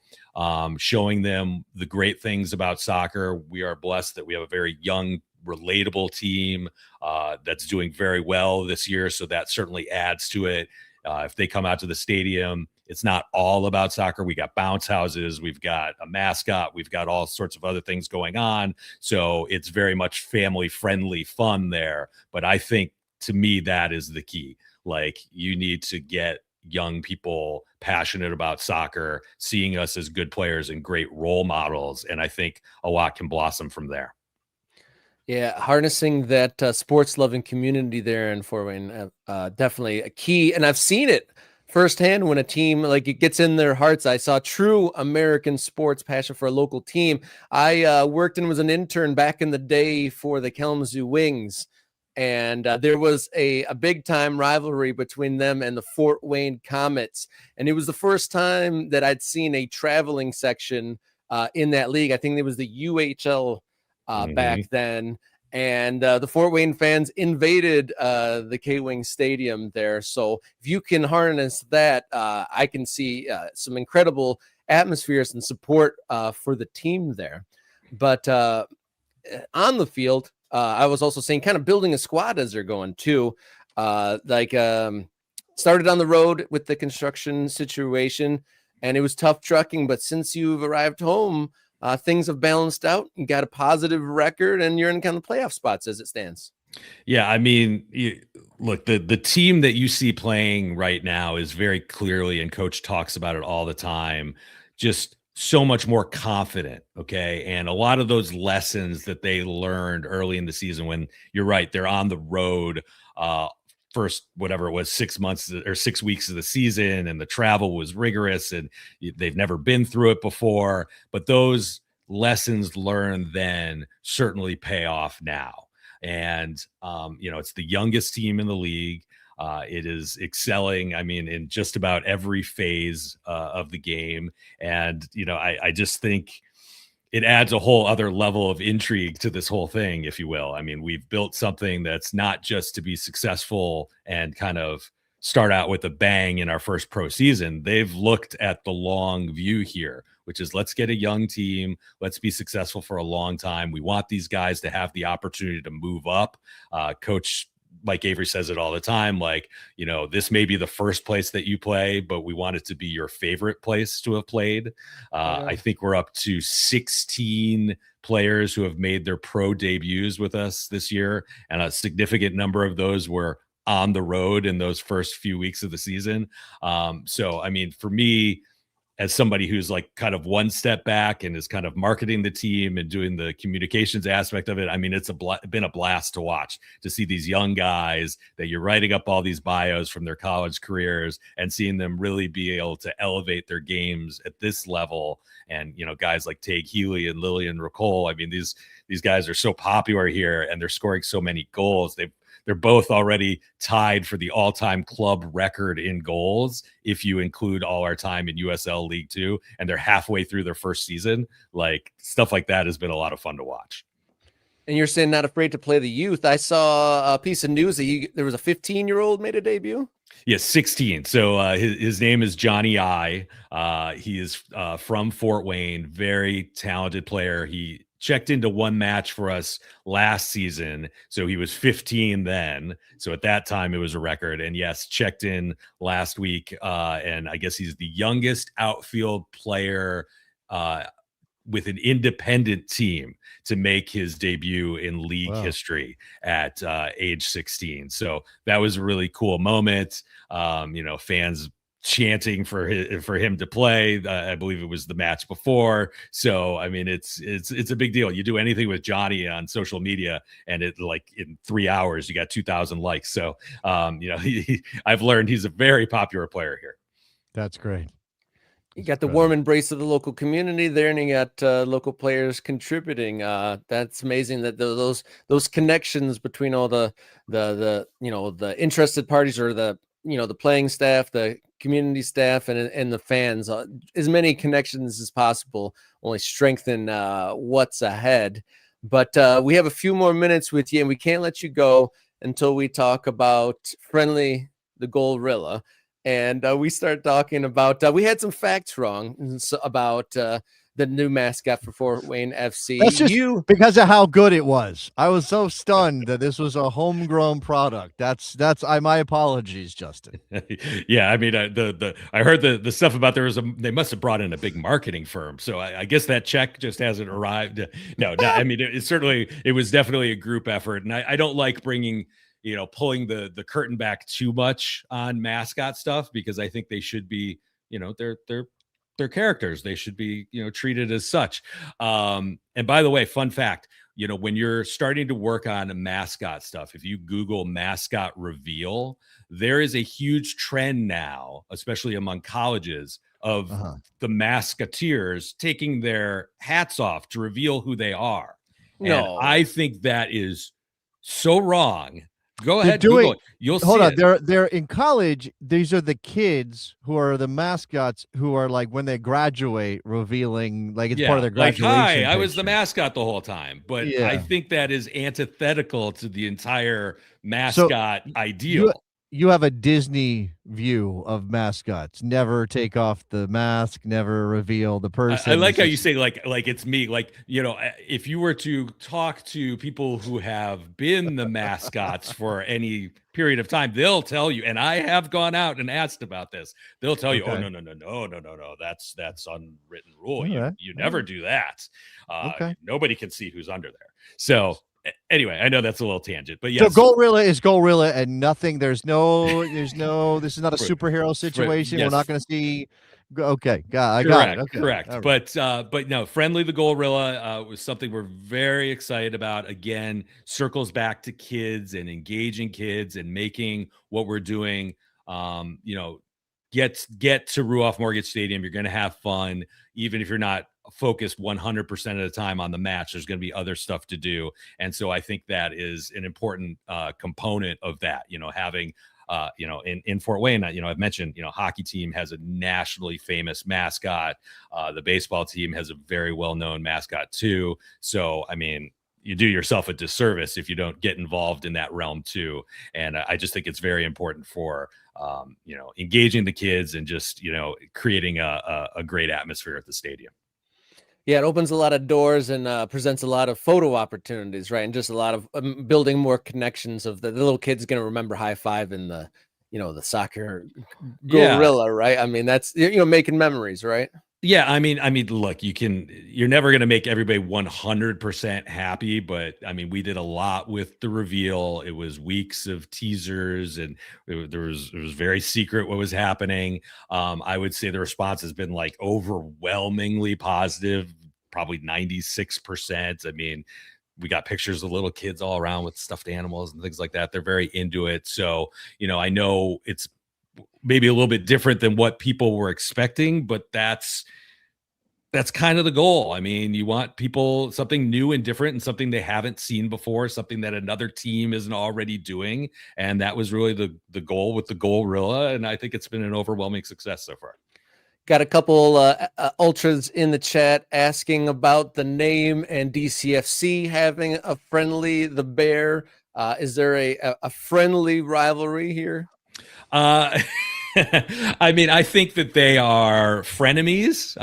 showing them the great things about soccer. We are blessed that we have a very young, relatable team that's doing very well this year. So that certainly adds to it. If they come out to the stadium, it's not all about soccer. We got bounce houses. We've got a mascot. We've got all sorts of other things going on. So it's very much family friendly fun there. But I think, to me, that is the key. Like, you need to get young people passionate about soccer, seeing us as good players and great role models. And I think a lot can blossom from there. Yeah, harnessing that sports loving community there in Fort Wayne, definitely a key. And I've seen it firsthand when a team like it gets in their hearts. I saw true American sports passion for a local team. I worked and was an intern back in the day for the Kalamazoo Wings, and there was a big time rivalry between them and the Fort Wayne Comets, and it was the first time that I'd seen a traveling section in that league. I think it was the UHL back then. And the Fort Wayne fans invaded the K-Wing Stadium there. So if you can harness that, I can see some incredible atmospheres and support for the team there. But on the field, I was also saying kind of building a squad as they're going too. Started on the road with the construction situation, and it was tough trucking. But since you've arrived home, things have balanced out. You got a positive record, and you're in kind of playoff spots as it stands. Yeah, I mean, look, the team that you see playing right now is very clearly, and Coach talks about it all the time, just so much more confident. Okay, and a lot of those lessons that they learned early in the season, when you're right, they're on the road. First, whatever it was, 6 months or 6 weeks of the season, and the travel was rigorous, and they've never been through it before. But those lessons learned then certainly pay off now. And it's the youngest team in the league. It is excelling, I mean, in just about every phase of the game. And I just think it adds a whole other level of intrigue to this whole thing, if you will. I mean, we've built something that's not just to be successful and kind of start out with a bang in our first pro season. They've looked at the long view here, which is let's get a young team. Let's be successful for a long time. We want these guys to have the opportunity to move up. Coach Mike Avery says it all the time, like, this may be the first place that you play, but we want it to be your favorite place to have played. I think we're up to 16 players who have made their pro debuts with us this year, and a significant number of those were on the road in those first few weeks of the season. So, I mean, for me, as somebody who's like kind of one step back and is kind of marketing the team and doing the communications aspect of it, I mean, it's been a blast to watch, to see these young guys that you're writing up all these bios from their college careers and seeing them really be able to elevate their games at this level. And, guys like Tage Healy and Lillian Ricole, I mean, these guys are so popular here, and they're scoring so many goals. They're both already tied for the all-time club record in goals, if you include all our time in USL League Two, and they're halfway through their first season. Like, stuff like that has been a lot of fun to watch. And you're saying not afraid to play the youth. I saw a piece of news that there was a 15-year-old made a debut. Yes, 16. So his name is Johnny I. He is from Fort Wayne, very talented player. He checked into one match for us last season. So he was 15 then. So at that time, it was a record. And yes, checked in last week. And I guess he's the youngest outfield player with an independent team to make his debut in league history at age 16. So that was a really cool moment. Fans chanting for him to play. I believe it was the match before. So, I mean, it's a big deal. You do anything with Johnny on social media, and it, like, in 3 hours, you got 2,000 likes. So, I've learned he's a very popular player here. That's great. You got the warm embrace of the local community there, and you got local players contributing. That's amazing that those connections between all the interested parties, or the playing staff, the community staff, and the fans, as many connections as possible only strengthen what's ahead. But we have a few more minutes with you, and we can't let you go until we talk about Friendly the Goalrilla. And we start talking about, we had some facts wrong about the new mascot for Fort Wayne FC. That's just because of how good it was. I was so stunned that this was a homegrown product. That's my apologies, Justin. Yeah, I mean, I heard the stuff about they must have brought in a big marketing firm. So I guess that check just hasn't arrived. No, I mean, it was definitely a group effort, and I don't like pulling the curtain back too much on mascot stuff, because I think they should be, they're characters. They should be, treated as such. And by the way, fun fact, when you're starting to work on mascot stuff, if you Google mascot reveal, there is a huge trend now, especially among colleges, of the mascoteers taking their hats off to reveal who they are. And I think that is so wrong. Go ahead, Google it. You'll see it. They're in college. These are the kids who are the mascots who are like when they graduate revealing, like it's part of their graduation. Like, hi, I was the mascot the whole time. But I think that is antithetical to the entire mascot ideal. You have a Disney view of mascots. Never take off the mask, never reveal the person. I like how you say like it's me. Like, if you were to talk to people who have been the mascots for any period of time, they'll tell you, and I have gone out and asked about this. They'll tell you, oh, no. That's unwritten rule. You never do that. Nobody can see who's under there. So anyway, I know that's a little tangent, but yes. So Gorilla is Gorilla and nothing. There's no, this is not a superhero situation. Yes. We're not going to see. Okay. I got it. Okay. Correct. Right. But no, Friendly the Gorilla was something we're very excited about. Again, circles back to kids and engaging kids and making what we're doing, get to Ruoff Mortgage Stadium. You're going to have fun, even if you're not focused 100% of the time on the match. There's going to be other stuff to do, and so I think that is an important component of that. Having in Fort Wayne, I've mentioned, hockey team has a nationally famous mascot. The baseball team has a very well-known mascot too. So, I mean, you do yourself a disservice if you don't get involved in that realm too. And I just think it's very important for, engaging the kids and just, creating a great atmosphere at the stadium. Yeah, it opens a lot of doors and presents a lot of photo opportunities, right? And just a lot of building more connections of the little kid's going to remember high five and the soccer gorilla, right? I mean, that's, making memories, right? Yeah, I mean, look, you're never going to make everybody 100% happy, but I mean, we did a lot with the reveal. It was weeks of teasers and it was very secret what was happening. I would say the response has been like overwhelmingly positive, probably 96%. I mean, we got pictures of little kids all around with stuffed animals and things like that. They're very into it. So, I know it's maybe a little bit different than what people were expecting, but that's kind of the goal. I mean, you want people something new and different and something they haven't seen before, something that another team isn't already doing. And that was really the goal with the Gorilla. And I think it's been an overwhelming success so far. Got a couple ultras in the chat asking about the name and DCFC having a Friendly the Bear. Is there a friendly rivalry here? I mean, I think that they are frenemies.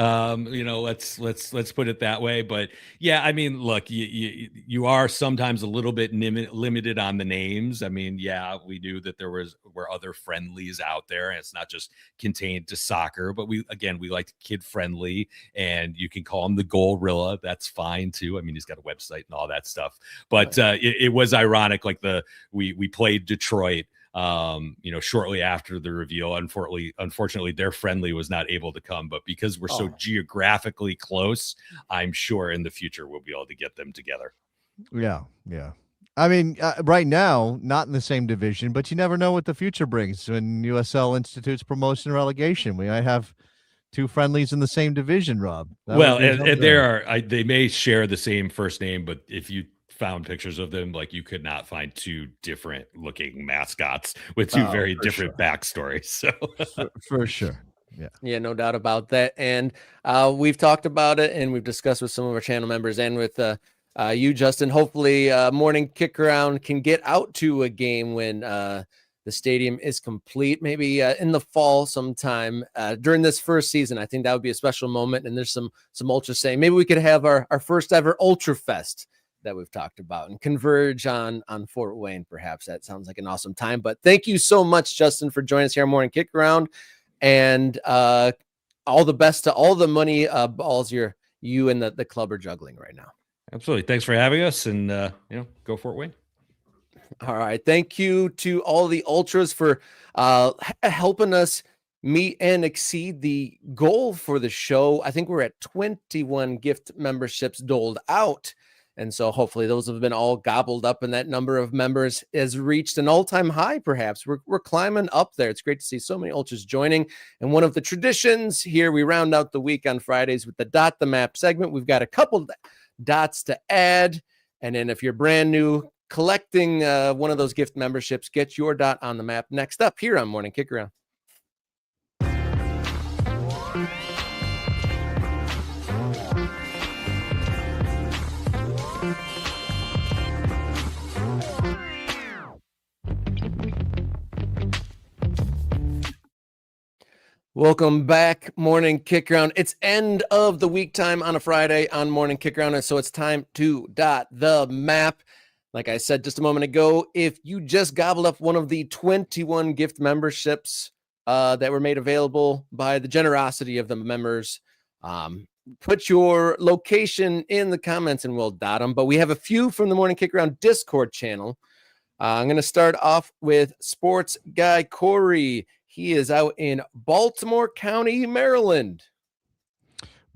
Let's put it that way. But yeah, I mean, look, you are sometimes a little bit limited on the names. I mean, yeah, we knew that there were other friendlies out there, and it's not just contained to soccer. But we like kid friendly, and you can call him the Gorilla. That's fine too. I mean, he's got a website and all that stuff. But it was ironic. Like we played Detroit. Shortly after the reveal. Unfortunately, their Friendly was not able to come, but because we're so geographically close, I'm sure in the future we'll be able to get them together. Yeah. I mean, right now, not in the same division, but you never know what the future brings when USL institutes promotion and relegation. We might have two Friendlies in the same division, Rob. And they may share the same first name, but if you found pictures of them, like you could not find two different looking mascots with two very different backstories. So for sure. Yeah, no doubt about that. And we've talked about it and we've discussed with some of our channel members and with you, Justin. Hopefully Morning Kickaround can get out to a game when the stadium is complete, maybe in the fall sometime during this first season. I think that would be a special moment. And there's some ultras saying maybe we could have our first ever Ultra Fest that we've talked about and converge on Fort Wayne. Perhaps that sounds like an awesome time. But thank you so much, Justin, for joining us here on Morning Kickaround, and all the best to all the money balls you and the club are juggling right now. Absolutely. Thanks for having us, and go Fort Wayne. All right. Thank you to all the ultras for helping us meet and exceed the goal for the show. I think we're at 21 gift memberships doled out. And so hopefully those have been all gobbled up, and that number of members has reached an all-time high. Perhaps we're climbing up there. It's great to see so many ultras joining. And one of the traditions here, we round out the week on Fridays with the Dot the Map segment. We've got a couple dots to add. And then if you're brand new, collecting one of those gift memberships, get your dot on the map next up here on Morning Kickaround. Welcome back, Morning Kickaround. It's end of the week time on a Friday on Morning Kickaround, and so it's time to dot the map. Like I said just a moment ago, if you just gobbled up one of the 21 gift memberships that were made available by the generosity of the members, put your location in the comments and we'll dot them. But we have a few from the Morning Kickaround Discord channel. I'm going to start off with sports guy Corey. He is out in Baltimore County, Maryland.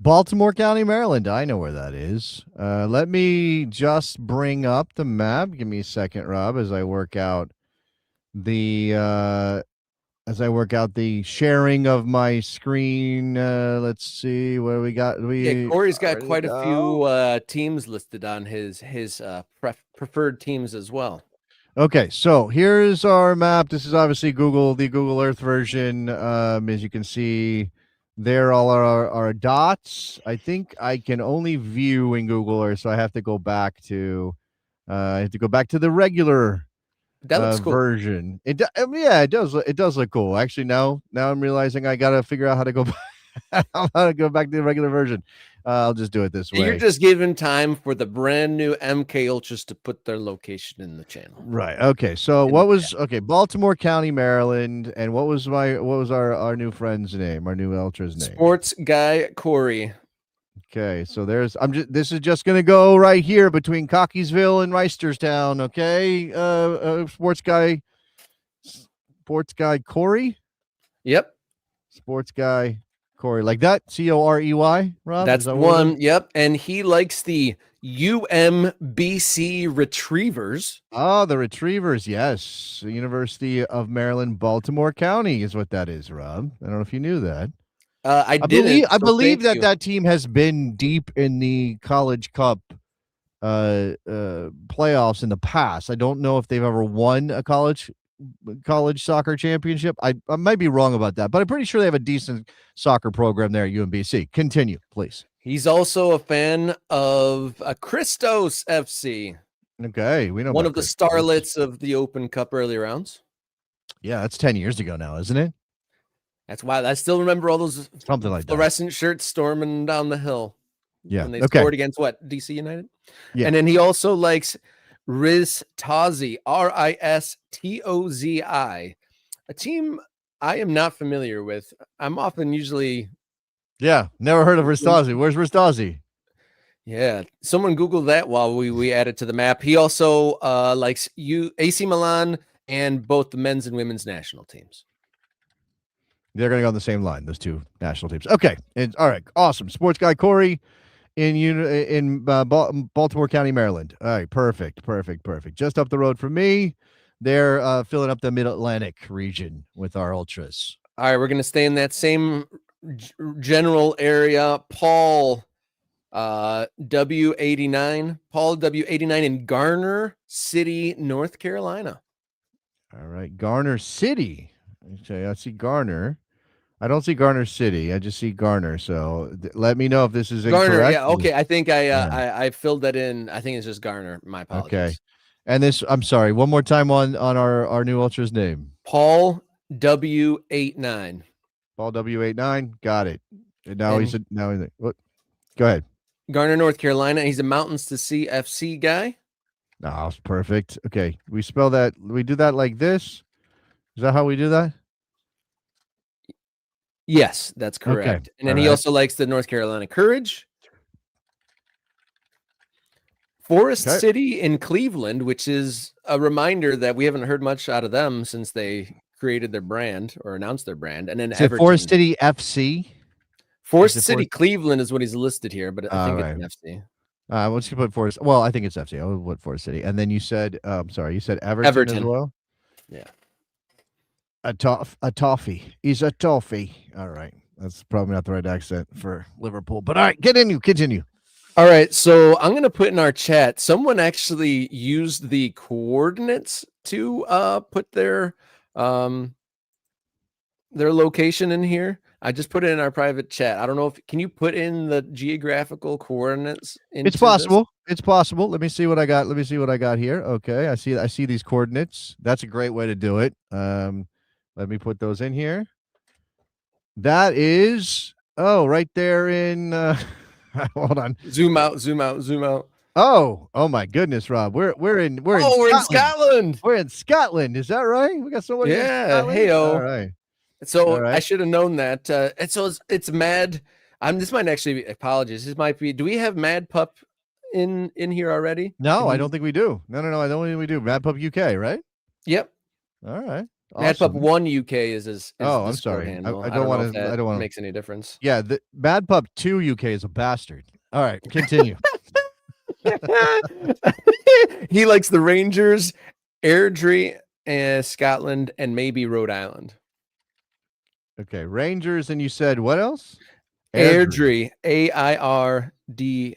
Baltimore County, Maryland. I know where that is. Let me just bring up the map. Give me a second, Rob, as I work out the sharing of my screen. Let's see where we got. Corey's got quite a few teams listed on his preferred teams as well. Okay, so here's our map. This is obviously the Google Earth version. As you can see, there all our dots. I think I can only view in Google Earth, so I have to go back to the regular version. It does look cool. Actually, now I'm realizing I gotta figure out how to go back to the regular version. I'll just do it this way. You're just giving time for the brand new MK Ultras to put their location in the channel. Right. Okay. So Baltimore County, Maryland, and what was our new friend's name? Our new Ultra's name? Sports guy Corey. Okay. So this is just gonna go right here between Cockeysville and Reisterstown. Okay. Sports guy Corey. Yep. Sports guy Corey, like that, Corey, Rob? That's the one. Yep. And he likes the UMBC Retrievers. Oh, the Retrievers. Yes. The University of Maryland, Baltimore County is what that is, Rob. I don't know if you knew that. I believe that team has been deep in the College Cup playoffs in the past. I don't know if they've ever won a college soccer championship. I might be wrong about that, but I'm pretty sure they have a decent soccer program there at UMBC. Continue, please. He's also a fan of Christos FC. Okay, we know one of the starlets of the Open Cup early rounds. Yeah, that's 10 years ago now, isn't it? That's why I still remember all those fluorescent shirts storming down the hill. Yeah, when they scored against DC United. Yeah, and then he also likes Ristozi, Ristozi, a team I am not familiar with. I'm often never heard of Ristozi. Where's Ristozi? Yeah, someone Google that while we add it to the map. He also likes AC Milan and both the men's and women's national teams. They're going to go on the same line, those two national teams. Okay, all right, awesome. Sports guy Corey in Baltimore County, Maryland. All right, perfect. Just up the road from me. They're filling up the Mid-Atlantic region with our Ultras. All right, we're going to stay in that same general area. Paul W89 in Garner City, North Carolina. All right, Garner City. Okay, I see Garner. I don't see Garner City. I just see Garner. So let me know if this is incorrect. Garner, yeah, okay. I think I filled that in. I think it's just Garner. My apologies. Okay. And I'm sorry, one more time on our new Ultra's name. Paul W89. Paul W89. Got it. And now what? Go ahead. Garner, North Carolina. He's a Mountains to Sea FC guy. Oh, perfect. Okay. We spell that. We do that like this. Is that how we do that? Yes, that's correct. Okay. And then he also likes the North Carolina Courage. Forest City in Cleveland, which is a reminder that we haven't heard much out of them since they created their brand or announced their brand. And then Everett. Forest City FC. Forest City Cleveland is what he's listed here, but I think it's an FC. What's you put Forest? Well, I think it's FC. I would put Forest City. And then you said, sorry, you said Everton as well. Yeah. A toffee. He's a toffee. All right. That's probably not the right accent for Liverpool. But all right, continue. All right. So I'm going to put in our chat. Someone actually used the coordinates to put their location in here. I just put it in our private chat. I don't know can you put in the geographical coordinates? It's possible. It's possible. Let me see what I got. Let me see what I got here. Okay. I see these coordinates. That's a great way to do it. Let me put those in here. That is, right there in, hold on. Zoom out. Oh my goodness, Rob. We're in Scotland. We're in Scotland. Is that right? We got somebody. Yeah. Hey-o. All right. So All right. I should have known that. And so it's Mad. This might actually be, apologies. This might be, do we have Mad Pup in here already? No, I don't think we do. No. I don't think we do. Mad Pup UK, right? Yep. All right. Awesome. Mad Pup 1 UK is his. I'm sorry. Handle. I don't want to. I don't want to. Makes any difference. Yeah, the Mad Pup 2 UK is a bastard. All right, continue. He likes the Rangers, Airdrie, and Scotland, and maybe Rhode Island. Okay, Rangers, and you said what else? Airdrie, Airdrie.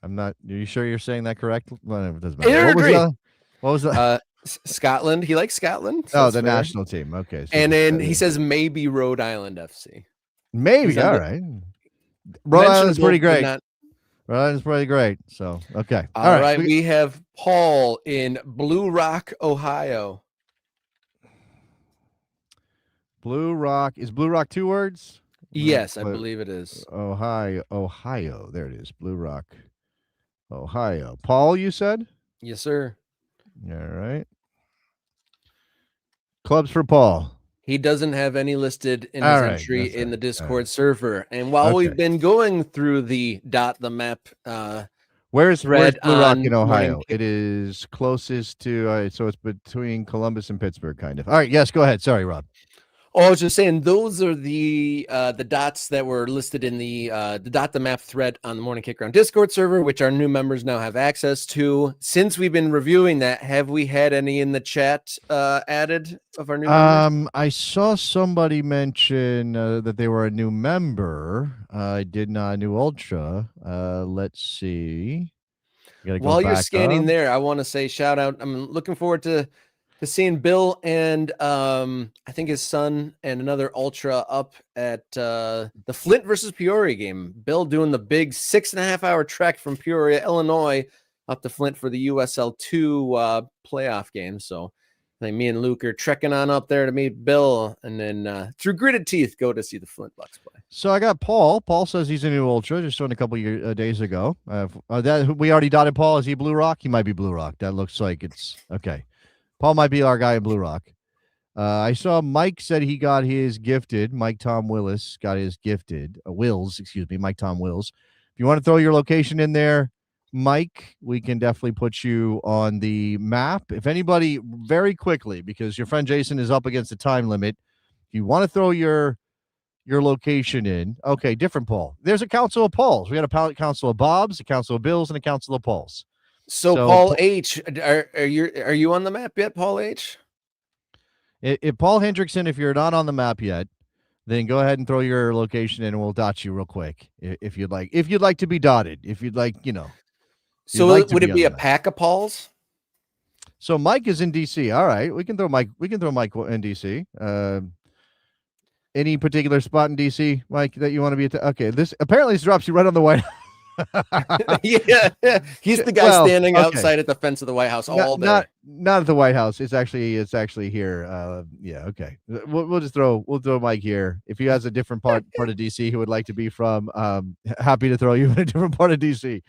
I'm not. Are you sure you're saying that correct? Well, it doesn't matter. Airdrie. What was that? Scotland. He likes Scotland. So the national team. Okay. So and then he says maybe Rhode Island FC. Maybe. All right. Rhode Island's pretty great. Rhode Island's pretty great. So, okay. All right. We have Paul in Blue Rock, Ohio. Blue Rock. Is Blue Rock 2 words? Yes, I believe it is. Ohio. There it is. Blue Rock, Ohio. Paul, you said? Yes, sir. All right. Clubs for Paul. He doesn't have any listed in his entry in the Discord server. And while we've been going through the DotTheMap where's Blue Rock in Ohio? It is closest to so it's between Columbus and Pittsburgh, kind of. All right, yes, go ahead. Sorry, Rob. Oh, I was just saying those are the dots that were listed in the DotTheMap thread on the Morning Kickaround Discord server, which our new members now have access to. Since we've been reviewing that, have we had any in the chat added of our new members? I saw somebody mention that they were a new member. I did not a new ultra. Let's see. While you're scanning there, I want to say shout out. I'm looking forward to seeing Bill and I think his son and another ultra up at the Flint versus Peoria game. Bill doing the big 6.5-hour trek from Peoria, Illinois, up to Flint for the USL 2 playoff game. So I think me and Luke are trekking on up there to meet Bill, and then through gritted teeth go to see the Flint Bucks play. So I got Paul. Paul says he's a new ultra, just joined a couple days ago. That we already dotted Paul. Is he Blue Rock? He might be Blue Rock. That looks like it's okay. Paul might be our guy in Blue Rock. I saw Mike said he got his gifted. Mike Tom Willis got his gifted. Mike Tom Wills. If you want to throw your location in there, Mike, we can definitely put you on the map. If anybody, very quickly, because your friend Jason is up against the time limit, if you want to throw your location in, okay, different Paul. There's a council of Pauls. We got a council of Bobs, a council of Bills, and a council of Pauls. So Paul H, are you on the map yet, Paul H? If Paul Hendrickson, if you're not on the map yet, then go ahead and throw your location in, and we'll dot you real quick if you'd like. If you'd like to be dotted, if you'd like, So would it be a pack of Pauls? So Mike is in DC. All right, we can throw Mike. We can throw Mike in DC. Any particular spot in DC, Mike, that you want to be at? Okay, this drops you right on the White House. yeah, he's the guy standing outside at the fence of the White House all day. Not at the White House. It's actually here. Yeah, okay. We'll throw Mike here. If he has a different part of DC he would like to be from, happy to throw you in a different part of DC,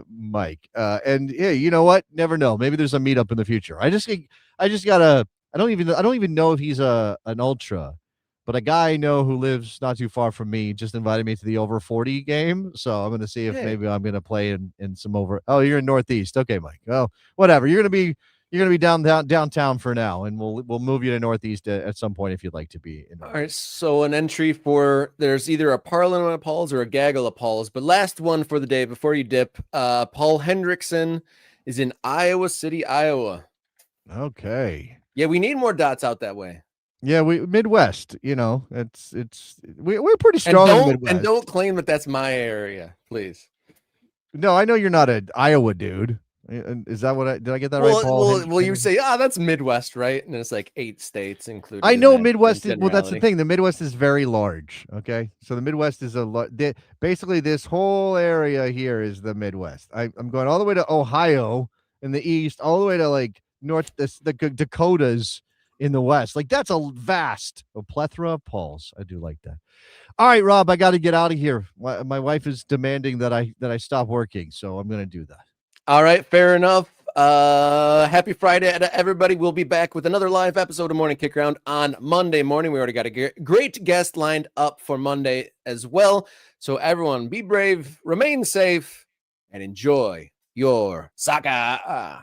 Mike. And yeah, you know what? Never know. Maybe there's a meetup in the future. I don't even know if he's an ultra. But a guy I know who lives not too far from me just invited me to the over 40 game. So I'm going to see if maybe I'm going to play in some over. Oh, you're in Northeast. Okay, Mike. Oh, whatever. You're going to be you're going to be downtown for now, and we'll move you to Northeast at some point if you'd like to be. All right, so an entry for there's either a Parliament of Pauls or a gaggle of Pauls, but last one for the day before you dip. Paul Hendrickson is in Iowa City, Iowa. Okay. Yeah, we need more dots out that way. Yeah, we Midwest. We're pretty strong in the Midwest. And don't claim that that's my area, please. No, I know you're not an Iowa dude. Is that what did I get that right, Paul? Well, you say, that's Midwest, right? And it's like 8 states included. I know Midwest is, well, that's the thing. The Midwest is very large. Okay. So the Midwest is basically this whole area here is the Midwest. I'm going all the way to Ohio in the east, all the way to like the Dakotas in the west. Like that's a plethora of Pauls. I do like that. All right, Rob, I got to get out of here. My wife is demanding that I stop working, so I'm going to do that. All right, fair enough. Happy Friday to everybody. We'll be back with another live episode of Morning Kickaround on Monday morning. We already got a great guest lined up for Monday as well. So everyone, be brave, remain safe, and enjoy your soccer.